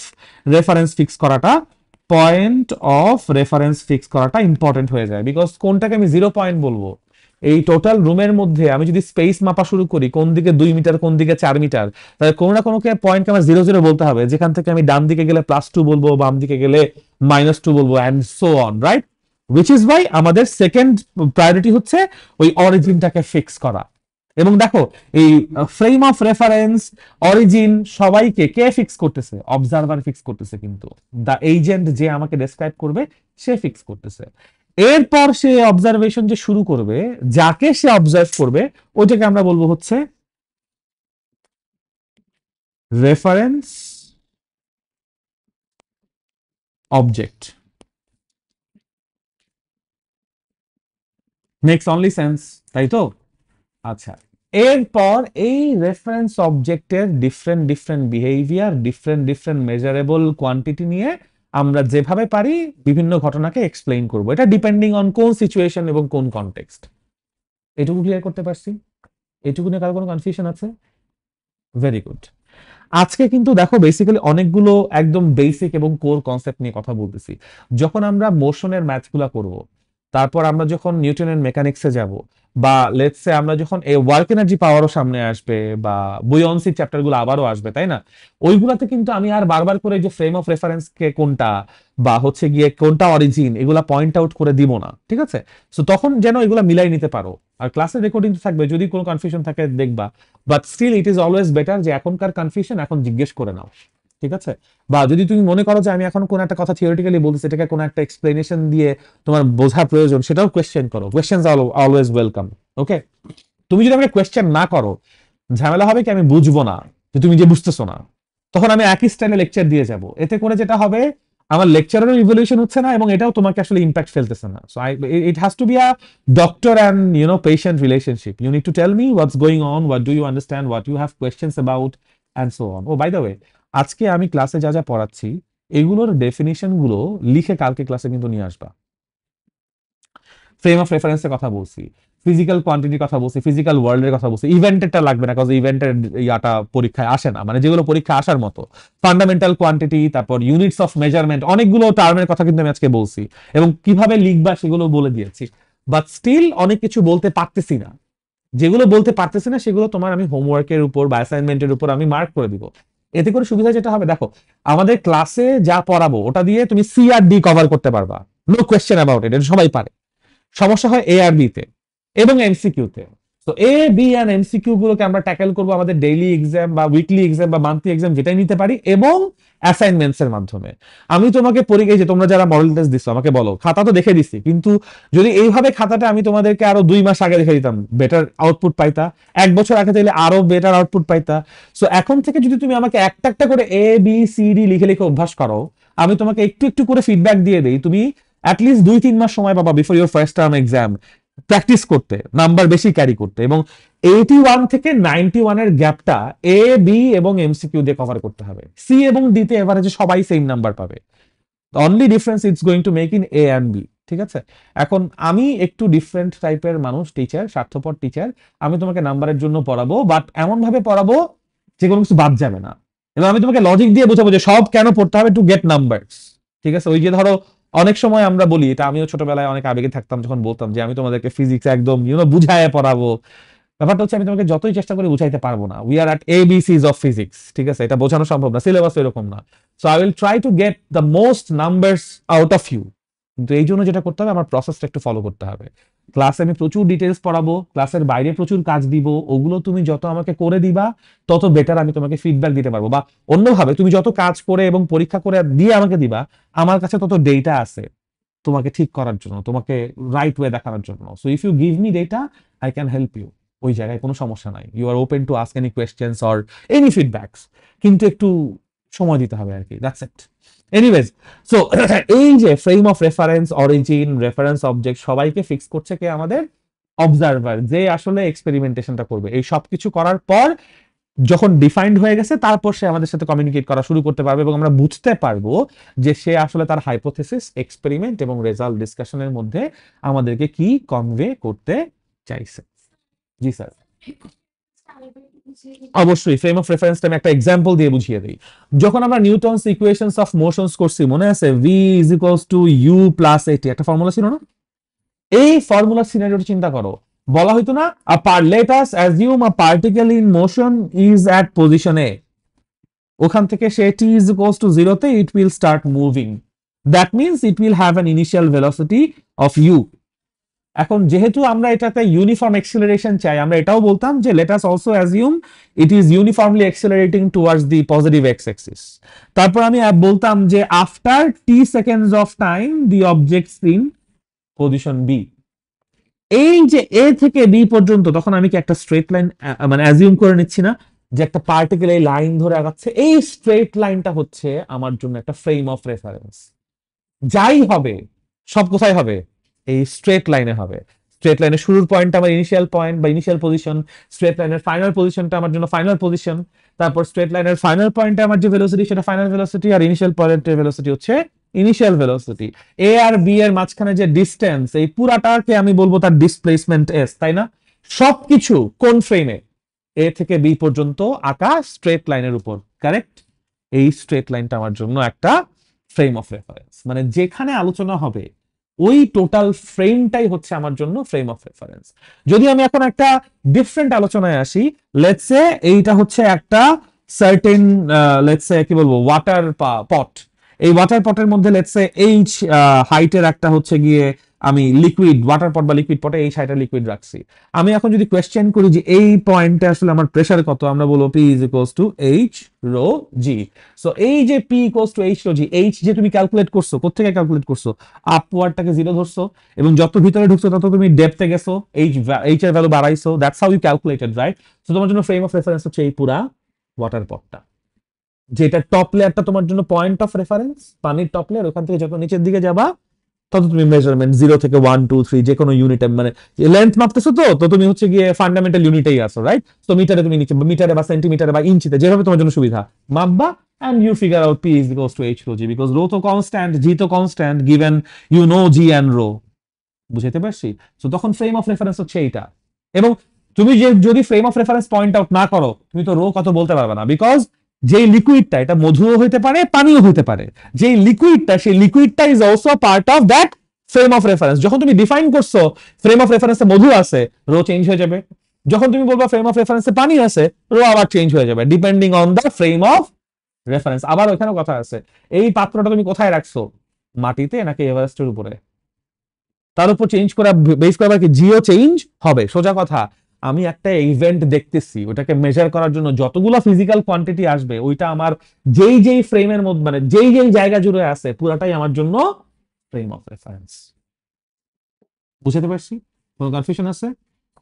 রেফারেন্স ফিক্স করাটা, পয়েন্ট অফ রেফারেন্স ফিক্স করাটা ইম্পর্টেন্ট হয়ে যায়, বিকজ কোনটাকে আমি জিরো পয়েন্ট বলবো? এই টোটাল রুমের মধ্যে আমি যদি স্পেস মাপা শুরু করি, কোন দিকে 2 মিটার কোন দিকে 4 মিটার, তাহলে কোনো না কোনো পয়েন্টকে আমার জিরো জিরো বলতে হবে, যেখান থেকে আমি ডান দিকে গেলে +2 বলবো, বাম দিকে গেলে -2 বলবো, and so on, right? Which is by আমাদের সেকেন্ড প্রায়োরিটি হচ্ছে ওই অরিজিনটাকে ফিক্স করা। এবং দেখো এই ফ্রেম অফ রেফারেন্স, অরিজিন সবাইকে কে ফিক্স করতেছে? অবজারভার ফিক্স করতেছে, কিন্তু দা এজেন্ট যে আমাকে ডেসক্রাইব করবে সে ফিক্স করতেছে। এরপর সে অবজারভেশন যে শুরু করবে, যাকে সে অবজার্ভ করবে ওইটাকে আমরা বলবো হচ্ছে reference object. Makes only sense, তাই তো? আচ্ছা, এরপর এই রেফারেন্স অবজেক্টের different different behaviour, different different measurable quantity নিয়ে আমরা যেভাবে পারি বিভিন্ন ঘটনাকে এক্সপ্লেইন করব, এটা ডিপেন্ডিং অন কোন সিচুয়েশন এবং কোন কনটেক্সট। এটুকু ক্লিয়ার করতে পারছি? এটুকু নিয়ে কারো কোনো কনফিউশন আছে? Very good. আজকে কিন্তু দেখো বেসিক্যালি অনেকগুলো একদম বেসিক এবং কোর কনসেপ্ট নিয়ে কথা বলতেছি। যখন আমরা মোশনের ম্যাথগুলা করব, তারপর আমরা যখন নিউটনের মেকানিক্সে যাব, বা লেটস সে আমরা যখন এই ওয়ার্ক এনার্জি পাওয়ারও সামনে আসবে, বা বুয়ন্সি চ্যাপ্টারগুলো আবারও আসবে, তাই না? ওইগুলাতে কিন্তু আমি আর বারবার করে যে ফ্রেম অফ রেফারেন্স কে কোনটা, বা হচ্ছে গিয়ে কোনটা অরিজিন, এগুলা পয়েন্ট আউট করে দিব না, ঠিক আছে? সো তখন যেন এগুলা মিলাই নিতে পারো। আর ক্লাসের রেকর্ডিং থাকবে, যদি কোনো কনফিউশন থাকে দেখবা। But still it is always better যে এখনকার কনফিউশন এখন জিজ্ঞেস করে নাও, ঠিক আছে? বা যদি তুমি মনে করো যে আমি এখন কোন একটা কথা থিওরিটিক্যালি বলছি, এটাকে কোন একটা এক্সপ্লেনেশন দিয়ে তোমার বোঝা প্রয়োজন, সেটাও কোয়েশ্চেন করো। Questions are always welcome. ওকে? তুমি যদি আমাকে কোয়েশ্চেন না করো, ঝামেলা হবে কি আমি বুঝবো না যে তুমি যে বুঝতেছো না, তখন আমি একই স্টাইলে লেকচার দিয়ে যাব। এতে করে যেটা হবে, আমার লেকচারেরও ইভলিউশন হচ্ছে না এবং এটাও তোমাকে আসলে ইম্প্যাক্ট ফেলতেছে না। So it has to be a doctor and patient relationship. You need to tell me what's going on, what do you understand, what you have questions about, and so on. Oh by the way, আজকে আমি ক্লাসে যা যা পড়াচ্ছি এগুলোর definition গুলো লিখে কালকে ক্লাসে কিন্তু নিয়ে আসবা। ফ্রেম অফ রেফারেন্সের কথা বলছি, ফিজিক্যাল কোয়ান্টিটির কথা বলছি, ফিজিক্যাল ওয়ার্ল্ডের কথা বলছি। ইভেন্টেরটা লাগবে না, কারণ ইভেন্টের ইয়াটা পরীক্ষায় আসে না, মানে যেগুলো পরীক্ষা আসার মতো। ফান্ডামেন্টাল কোয়ান্টিটি, তারপর ইউনিটস অফ মেজারমেন্ট, অনেকগুলো টার্মের কথা কিন্তু আমি আজকে বলছি, এবং কিভাবে লিখবা সেগুলো বলে দিয়েছি। বাট স্টিল অনেক কিছু বলতে পারতেছি না। যেগুলো বলতে পারতেছি না সেগুলো তোমার আমি হোমওয়ার্কের উপর বা অ্যাসাইনমেন্টের উপর আমি মার্ক করে দিব। এতে করে সুবিধা যেটা হবে, দেখো আমাদের ক্লাসে যা পড়াবো ওটা দিয়ে তুমি সি আর ডি কভার করতে পারবা, নো কোয়েশ্চেন অ্যাবাউট ইট, এটা সবাই পারে। সমস্যা হয় এ আর বি তে এবং এমসিকিউ তে। তো এ বি এন্ড এমসিকিউ গুলোকে আমরা ট্যাকেল করবো আমাদের ডেইলি এক্সাম বা উইকলি এক্সাম বা মান্থলি এক্সাম, যেটাই নিতে পারি, এবং অ্যাসাইনমেন্টস এর মাধ্যমে। আমি তোমাকে পরীক্ষায়, যে তোমরা যারা মডেল টেস্ট দিচ্ছ আমাকে বলো, খাতা তো দেখে দিচ্ছি, কিন্তু যদি এইভাবে খাতাটা আমি তোমাদেরকে আরো 2 মাস আগে দেখে দিতাম, বেটার আউটপুট পাইতা। 1 বছর আগে চাইলে আরো বেটার আউটপুট পাইতা। সো এখন থেকে যদি তুমি আমাকে একটা একটা করে এ বি সি ডি লিখে লিখে অভ্যাস করো, আমি তোমাকে একটু একটু করে ফিডব্যাক দিয়ে দেই, তুমি অ্যাটলিস্ট 2-3 মাস সময় পাবা before your first term exam practice করতে, নাম্বার বেশি ক্যারি করতে, এবং 81 থেকে 91 এর গ্যাপটা এ বি এবং এমসিকিউ দিয়ে কভার করতে হবে। সি এবং ডি তে এভারেজে সবাই সেম নাম্বার পাবে। Only difference it's going to make in A and B, ঠিক আছে? এখন আমি একটু ডিফারেন্ট টাইপের মানুষ, টিচার, স্বার্থপর টিচার। আমি তোমাকে নাম্বারের জন্য পড়াবো, বাট এমন ভাবে পড়াবো যে কোনো কিছু বাদ যাবে না, এবং আমি তোমাকে লজিক দিয়ে বোঝাবো যে সব কেন পড়তে হবে টু গেট নাম্বারস, ঠিক আছে? ওই যে ধরো অনেক সময় আমরা বলি, এটা আমিও ছোটবেলায় অনেক আবেগে থাকতাম যখন বলতাম যে আমি তোমাদেরকে ফিজিক্স একদম বুঝায় পড়াবো। ব্যাপারটা হচ্ছে আমি তোমাকে যতই চেষ্টা করে বুঝাইতে পারবো না। We are at ABCs of physics, ঠিক আছে? এটা বোঝানো সম্ভব না, সিলেবাস এরকম না। So I will try to get the most numbers out of you. কিন্তু এই জন্য যেটা করতে হবে, আমার প্রসেসটা একটু ফলো করতে হবে। ক্লাসে আমি প্রচুর ডিটেলস পড়াবো, ক্লাসের বাইরে প্রচুর কাজ দিব, ওগুলো তুমি যত আমাকে করে দিবা তত বেটার আমি তোমাকে ফিডব্যাক দিতে পারবো। বা অন্যভাবে, তুমি যত কাজ করে এবং পরীক্ষা করে দিয়ে আমাকে দিবা, আমার কাছে তত ডেটা আছে তোমাকে ঠিক করার জন্য, তোমাকে রাইট ওয়ে দেখানোর জন্য। So if you give me data, I can help you. ওই জায়গায় কোনো সমস্যা নাই, you are open to ask any questions or any feedbacks, কিন্তু একটু সময় দিতে হবে আর কি, দ্যাটস ইট। এনিওয়েজ, সো এই যে frame of reference, origin, reference object, সবাইকে ফিক্স করছে কে? আমাদের অবজারভার, যে আসলে এক্সপেরিমেন্টেশনটা করবে। এই সব কিছু করার পর যখন ডিফাইন্ড হয়ে গেছে, তারপর সে আমাদের সাথে কমিউনিকেট করা শুরু করতে পারবে, এবং আমরা বুঝতে পারবো যে সে আসলে তার হাইপোথেসিস, এক্সপেরিমেন্ট এবং রেজাল্ট ডিসকাশনের মধ্যে আমাদেরকে কি কনভে করতে চাইছে। জি স্যার। অবশ্যই ফ্রেম অফ রেফারেন্সটা আমি একটা এক্সাম্পল দিয়ে বুঝিয়ে দিই। যখন আমরা নিউটনস ইকুয়েশনস অফ মোশনস করছি, মনে আছে? V is equals to U plus at, একটা ফর্মুলা ছিল না? এই ফর্মুলার সিনারিওটা চিন্তা করো। বলা হইতো না, let us assume a particle in motion is at position A, ওখান থেকে সে টি ইজ ইকুয়ালস টু জিরোতে it will start moving, that means it will have an initial velocity of u. এখন যেহেতু আমরা এটাতে ইউনিফর্ম এক্সেলারেশন চাই, আমরা এটাও বলতাম যে let us also assume it is uniformly accelerating towards the positive x axis. তারপর আমি বলতাম যে after t seconds of time the objects in position B. এই যে এ থেকে বি পর্যন্ত, তখন আমি কি একটা স্ট্রেট লাইন মানে অ্যাজিউম করে নিচ্ছি না যে একটা পার্টিকেল এই লাইন ধরে আগাচ্ছে? এই স্ট্রেট লাইনটা হচ্ছে আমার জন্য একটা ফ্রেম অফ রেফারেন্স। যাই হবে, সব কোথায় হবে? এই স্ট্রেট লাইনে হবে। স্ট্রেট লাইনের শুরুর পয়েন্টটা আমার ইনিশিয়াল পয়েন্ট বা ইনিশিয়াল পজিশন, স্ট্রেট লাইনের ফাইনাল পজিশনটা আমার জন্য ফাইনাল পজিশন, তারপর স্ট্রেট লাইনের ফাইনাল পয়েন্টে আমার যে ভেলোসিটি সেটা ফাইনাল ভেলোসিটি, আর ইনিশিয়াল পয়েন্টের ভেলোসিটি হচ্ছে ইনিশিয়াল ভেলোসিটি। এ আর বি এর মাঝখানে যে ডিস্টেন্স, এই পুরাটাকে আমি বলবো তার ডিসপ্লেসমেন্ট এস, তাই না? সবকিছু কোন ফ্রেমে? এ থেকে বি পর্যন্ত আঁকা স্ট্রেট লাইনের উপর, কারেক্ট? এই স্ট্রেট লাইনটা আমার জন্য একটা ফ্রেম অফ রেফারেন্স, মানে যেখানে আলোচনা হবে ওই টোটাল ফ্রেমটাই হচ্ছে আমার জন্য ফ্রেম অফ রেফারেন্স। যদি আমি এখন একটা ডিফারেন্ট আলোচনায় আসি, লেটস সে এইটা হচ্ছে একটা সার্টেন, লেটস সে কি বলবো, ওয়াটার পট। এই ওয়াটার পটের মধ্যে লেটস সে এইচ হাইটের একটা হচ্ছে গিয়ে আমি লিকুইড ওয়াটার পট বা লিকুইড পটে এইচ হাইটের লিকুইড রাখছি। আমি এখন যদি কোয়েশ্চেন করি যে এই পয়েন্টে আসলে আমার প্রেসার কত, আমরা বলবো P is equals to H rho G. So এই যে P equals to H rho G, H যে তুমি ক্যালকুলেট করছো, কোথেকে ক্যালকুলেট করছো? আপওয়ার্ডটাকে জিরো ধরছো এবং যত ভিতরে ঢুকছো তত তুমি ডেপথে গেছো, এইচ এর ভ্যালু বাড়াইছো, that's how you calculated, right? So তোমার জন্য ফ্রেম অফ রেফারেন্স হচ্ছে এই পুরা ওয়াটার পটটা, যেটা টপ লেয়ারটা তোমার জন্য পয়েন্ট অফ রেফারেন্স, পানির টপ লেয়ার। ওখান থেকে যত নিচের দিকে যাবা তত তুমি মেজারমেন্ট 0 থেকে 1 2 3 যে কোনো ইউনিটে, মানে লেন্থ মাপতেছো তো তুমি হচ্ছে গিয়ে ফান্ডামেন্টাল ইউনিটেই আসো, রাইট? তো মিটারে তুমি নিচে, মিটারে বা সেন্টিমিটারে বা ইঞ্চিতে, যেভাবে তোমার জন্য সুবিধা মাপবা, and you figure out P is equals to H rho G, because rho তো constant, G তো constant, given you know G and rho। বুঝাইতে পারছি? সো তখন ফ্রেম অফ রেফারেন্স হচ্ছে এইটা। এবং তুমি যদি frame of reference point out না করো, তুমি তো রো কত বলতে পারবে না, বিকজ যেই লিকুইডটা, এটা মধুও হইতে পারে, পানিও হইতে পারে, যেই লিকুইডটা, সেই লিকুইডটা is also part of that frame of reference. যখন তুমি ডিফাইন করছো ফ্রেম অফ রেফারেন্সে মধু আছে, রো চেঞ্জ হয়ে যাবে। যখন তুমি বলবা ফ্রেম অফ রেফারেন্সে পানি আছে, রো আবার চেঞ্জ হয়ে যাবে, depending on the frame of reference. আবার ওইখানেও কথা আছে, এই পাত্রটা তুমি কোথায় রাখছো, মাটিতে নাকি এভারেস্টের উপরে, তার উপর চেঞ্জ করা, বেস করা কি জিও চেঞ্জ হবে। সোজা কথা, আমি একটা ইভেন্ট দেখতেছি, ওটাকে মেজার করার জন্য যতগুলো ফিজিক্যাল কোয়ান্টিটি আসবে, ওইটা আমার যেই যেই ফ্রেমের মধ্যে, মানে যেই যেই জায়গা জুড়ে আছে, পুরাটাই আমার জন্য ফ্রেম অফ রেফারেন্স। বুঝতে পারছি? কোনো কনফিউশন আছে?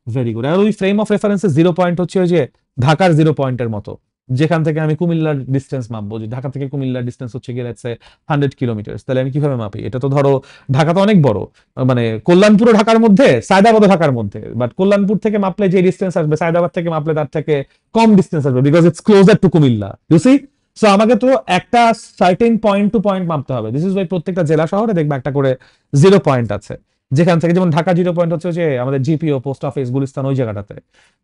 Very good. আর ওই ফ্রেম অফ রেফারেন্সের 0 পয়েন্ট হচ্ছে ওই যে ঢাকার 0 পয়েন্টের মতো, যেখান থেকে আমি কুমিল্লার ডিস্টেন্স মাপবো, যে ঢাকা থেকে কুমিল্লার ডিস্টেন্স হচ্ছে গিয়ে লেটস সে 100 কিলোমিটার, তাহলে আমি কিভাবে মাপি? এটা তো ধরো ঢাকা তো অনেক বড়, মানে কল্যাণপুর ঢাকার মধ্যে, সায়দাবাদ ঢাকার মধ্যে, বাট কল্যাণপুর থেকে মাপলে যে ডিস্টেন্স আসবে, সায়দাবাদ থেকে মাপলে তার থেকে কম ডিস্টেন্স আসবে, because it's closer to Comilla, you see? So আমাকে তো একটা সার্টেন পয়েন্ট টু পয়েন্ট মাপতে হবে। দিস ইজ ওয়াই প্রত্যেকটা জেলা শহরে দেখবে একটা করে 0 পয়েন্ট আছে, যেখান থেকে, যেমন ঢাকা 0 পয়েন্ট হচ্ছে যে আমাদের জিপিও, পোস্ট অফিস, গুলিস্তান, ওই জায়গাটাতে।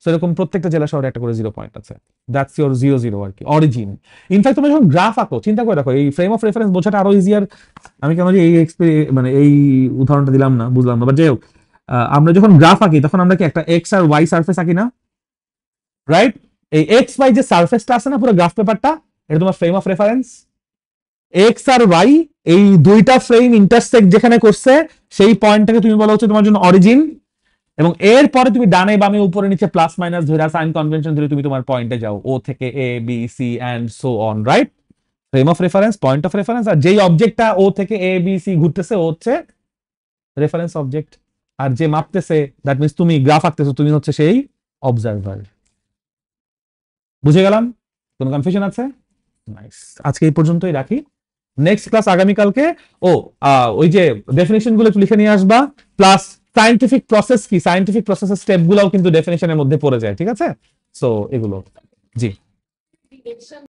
সেরকম প্রত্যেকটা জেলা শহরে একটা করে 0 পয়েন্ট আছে। দ্যাটস ইওর 0 0 আর কি, অরিজিন। ইনফ্যাক্ট তুমি যখন গ্রাফ আঁকো, চিন্তা করে দেখো, এই ফ্রেম অফ রেফারেন্স বোঝাটা আরো ইজিয়ার। আমি কেন যে এই মানে এই উদাহরণটা দিলাম না, বুঝলাম না, বাট যাই হোক, আমরা যখন গ্রাফ আঁকি তখন আমরা কি একটা এক্স আর ওয়াই সারফেস আঁকি না, রাইট? এই এক্স ওয়াই যে সারফেসটা আছে না পুরো গ্রাফ পেপারটা, এটা তোমার ফ্রেম অফ রেফারেন্স। এক্স আর ওয়াই এই দুইটা ফ্রেম ইন্টারসেক্ট যেখানে করছে, সেই পয়েন্টটাকে তুমি বলা হচ্ছে তোমার জন্য অরিজিন। এবং এর পরে তুমি ডানে বামে উপরে নিচে প্লাস মাইনাস ধরে, সাইন কনভেনশন ধরে তুমি তোমার পয়েন্টে যাও, ও থেকে A B C and so on, right? Frame of reference, point of reference, আর যেই অবজেক্টটা ও থেকে এ বি সি ঘুরতেছে, ও হচ্ছে রেফারেন্স অবজেক্ট। আর যে মাপতেছে, দ্যাট মিন্স তুমি গ্রাফ আঁকতেছো, তুমি হচ্ছে সেই অবজারভার। বুঝে গেলাম? কোনো কনফিউশন আছে? নাইস। আজকে এই পর্যন্তই রাখি। নেক্সট ক্লাস আগামীকালকে, ও ওই যে ডেফিনেশন গুলো একটু লিখে নিয়ে আসবা, প্লাস সায়েন্টিফিক প্রসেস কি, সায়েন্টিফিক প্রসেসের স্টেপ গুলাও কিন্তু ডেফিনেশনের মধ্যে পড়ে যায়, ঠিক আছে? সো এগুলো, জি।